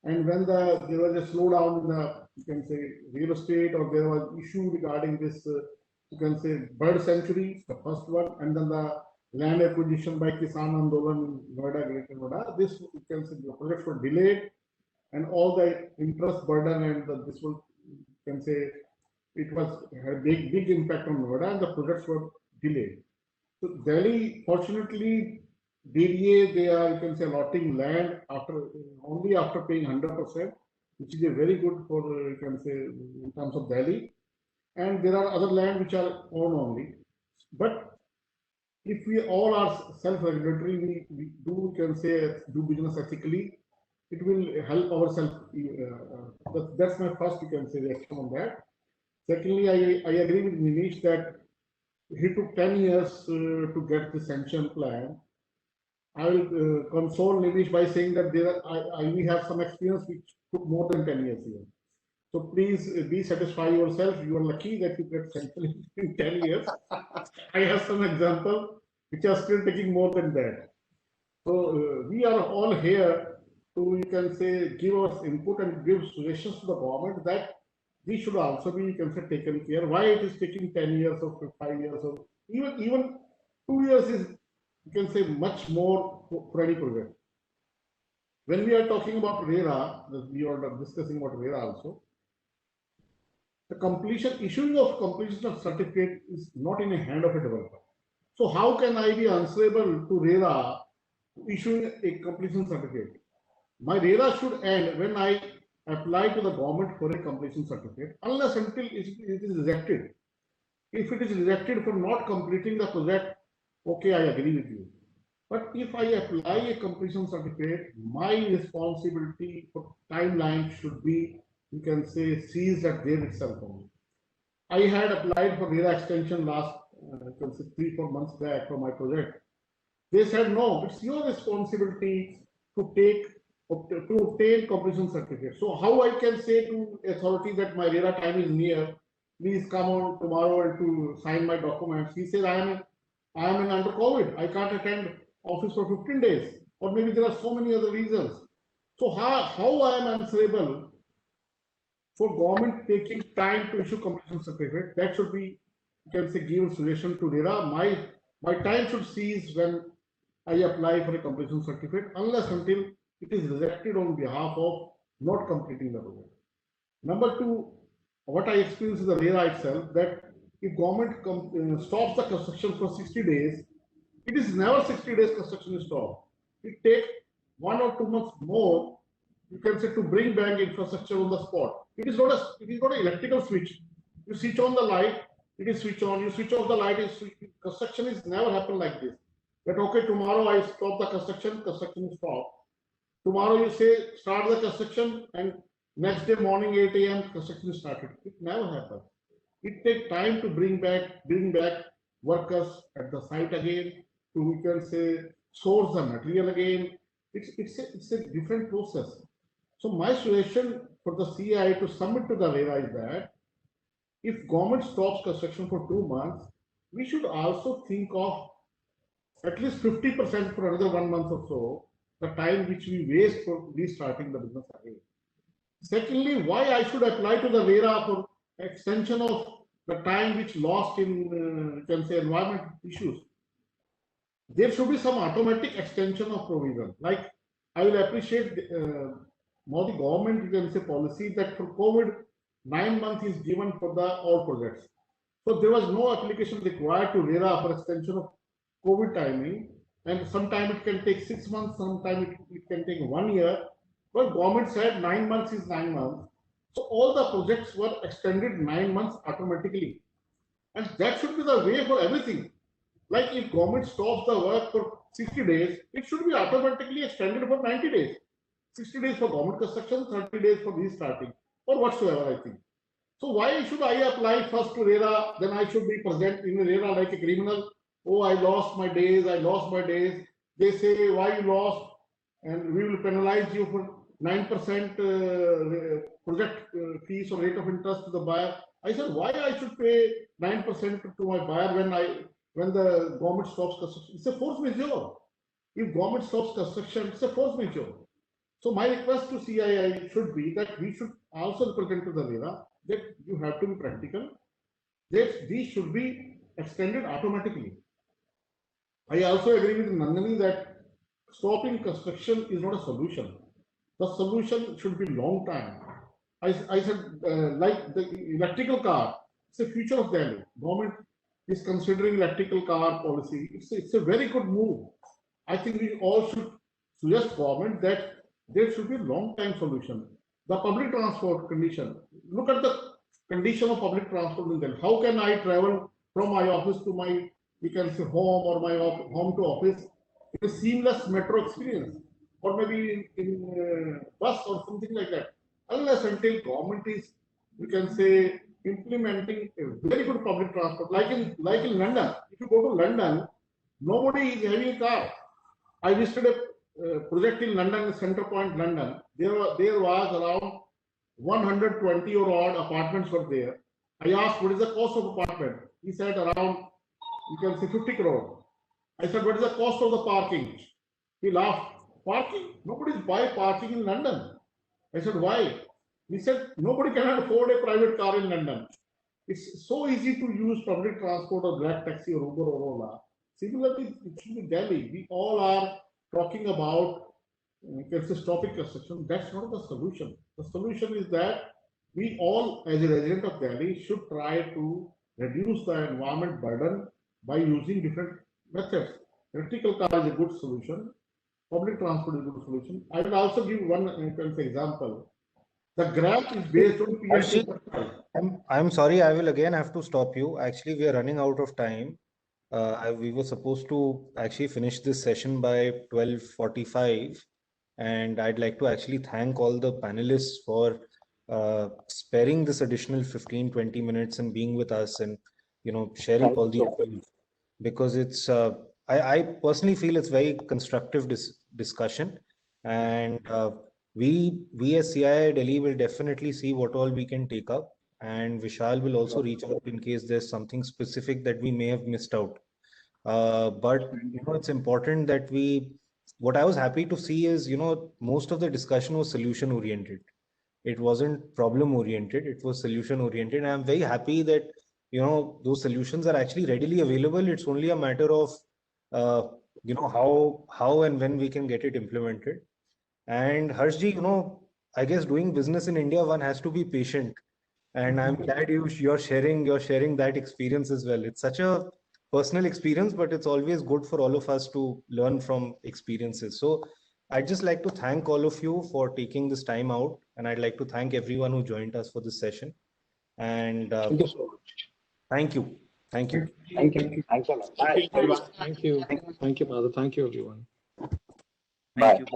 And when there was a slowdown in the, you can say, real estate, or there was issue regarding this, you can say, bird sanctuary, the first one, and then the land acquisition by Kisan Andolan, Noida, Greater Noida, this, you can say, the projects were delayed, and all the interest burden and this will, you can say, it was a big impact on Noida, and the projects were delayed. So Delhi, fortunately, DDA, they are, you can say, allotting land only after paying 100%, which is a very good for, you can say, in terms of Delhi. And there are other land which are owned only. But if we all are self-regulatory, we do, you can say, do business ethically, it will help ourselves. That's my first, you can say, reaction on that. Secondly, I agree with Nimish that he took 10 years to get the sanction plan. I will console Nimish by saying that we have some experience which took more than 10 years here. So please be satisfied yourself. You are lucky that you get sanction in 10 years. I have some examples which are still taking more than that. So we are all here to, you can say, give us input and give suggestions to the government that we should also be, you can say, taken care. Why it is taking 10 years or 5 years or even 2 years is, you can say, much more for any project. When we are talking about RERA, we are discussing about RERA also. the issuing of completion of certificate is not in the hand of a developer. So how can I be answerable to RERA issuing a completion certificate? My RERA should end when I apply to the government for a completion certificate, unless until it is rejected. If it is rejected for not completing the project, okay, I agree with you. But if I apply a completion certificate, my responsibility for timeline should be, you can say, seized at there itself only. I had applied for RERA extension last, 3-4 months back for my project. They said, no, it's your responsibility to obtain completion certificate. So how I can say to authority that my RERA time is near, please come on tomorrow and to sign my documents. He said, I am in under COVID. I can't attend office for 15 days, or maybe there are so many other reasons. So how I am answerable for government taking time to issue completion certificate? That should be, you can say, given suggestion to RERA. My time should cease when I apply for a completion certificate, unless until it is rejected on behalf of not completing the project. Number two, what I experienced in the RERA itself, that if government stops the construction for 60 days, it is never 60 days construction is stopped. It takes 1 or 2 months more, you can say, to bring back infrastructure on the spot. It is not an electrical switch. You switch on the light, it is switch on. You switch off the light, construction is never happened like this. But okay, tomorrow I stop the construction is stopped. Tomorrow you say start the construction, and next day morning 8 a.m. construction is started. It never happens. It takes time to bring back workers at the site again, to, we can say, source the material again. It's a different process. So my suggestion for the CI to submit to the RERA is that if government stops construction for 2 months, we should also think of at least 50% for another 1 month or so, the time which we waste for restarting the business again. Secondly, why I should apply to the RERA for extension of the time which lost in, you can say, environment issues. There should be some automatic extension of provision. Like, I will appreciate more the government, you can say, policy that for COVID, 9 months is given for all projects. So there was no application required to RERA for extension of COVID timing, and sometimes it can take 6 months, sometimes it can take 1 year. But government said 9 months is 9 months. So all the projects were extended 9 months automatically. And that should be the way for everything. Like if government stops the work for 60 days, it should be automatically extended for 90 days. 60 days for government construction, 30 days for restarting, or whatsoever, I think. So why should I apply first to RERA, then I should be present in RERA like a criminal? Oh, I lost my days. They say, why you lost? And we will penalize you for 9% project fees or rate of interest to the buyer. I said, why I should pay 9% to my buyer when the government stops construction? It's a force majeure. If government stops construction, it's a force majeure. So my request to CII should be that we should also represent to the RERA that you have to be practical, that these should be extended automatically. I also agree with Nandini that stopping construction is not a solution. The solution should be long time. I said, like the electrical car, it's the future of Delhi. Government is considering electrical car policy. It's a very good move. I think we all should suggest government that there should be a long time solution. The public transport condition. Look at the condition of public transport in Delhi. How can I travel from my office to my, we can say, home, or my home to office? It's a seamless metro experience, or maybe in bus or something like that. Unless until government is, we can say, implementing a very good public transport, like in London. If you go to London, nobody is having a car. I visited a project in London, Center Point, London. There was around 120 or odd apartments were there. I asked, what is the cost of apartment? He said around, you can say, 50 crore. I said, what is the cost of the parking? He laughed. Parking? Nobody's buy parking in London. I said, why? He said, nobody can afford a private car in London. It's so easy to use public transport or black taxi or Uber or Ola. Similarly, it should be Delhi. We all are talking about, stopping construction. That's not the solution. The solution is that we all, as a resident of Delhi, should try to reduce the environment burden by using different methods. Electrical car is a good solution. Public transport is a good solution. I will also give one example. The Grab is based on Harshit, petrol. I'm sorry, I will again have to stop you. Actually, we are running out of time. We were supposed to actually finish this session by 12:45, and I'd like to actually thank all the panelists for sparing this additional 15-20 minutes and being with us and sharing all the views, because it's I personally feel it's very constructive discussion, and we as CII Delhi will definitely see what all we can take up, and Vishal will also reach out in case there's something specific that we may have missed out. But it's important that what I was happy to see is, most of the discussion was solution oriented. It wasn't problem oriented, it was solution oriented. And I'm very happy that, those solutions are actually readily available. It's only a matter of, how and when we can get it implemented. And Harshji, I guess doing business in India, one has to be patient. And I'm glad you're sharing that experience as well. It's such a personal experience, but it's always good for all of us to learn from experiences. So I'd just like to thank all of you for taking this time out, and I'd like to thank everyone who joined us for this session. And Thank you so much. thank you. Thank you. Thanks a lot. Thank you. Thank you, Madhav. Thank you, everyone. Thank you.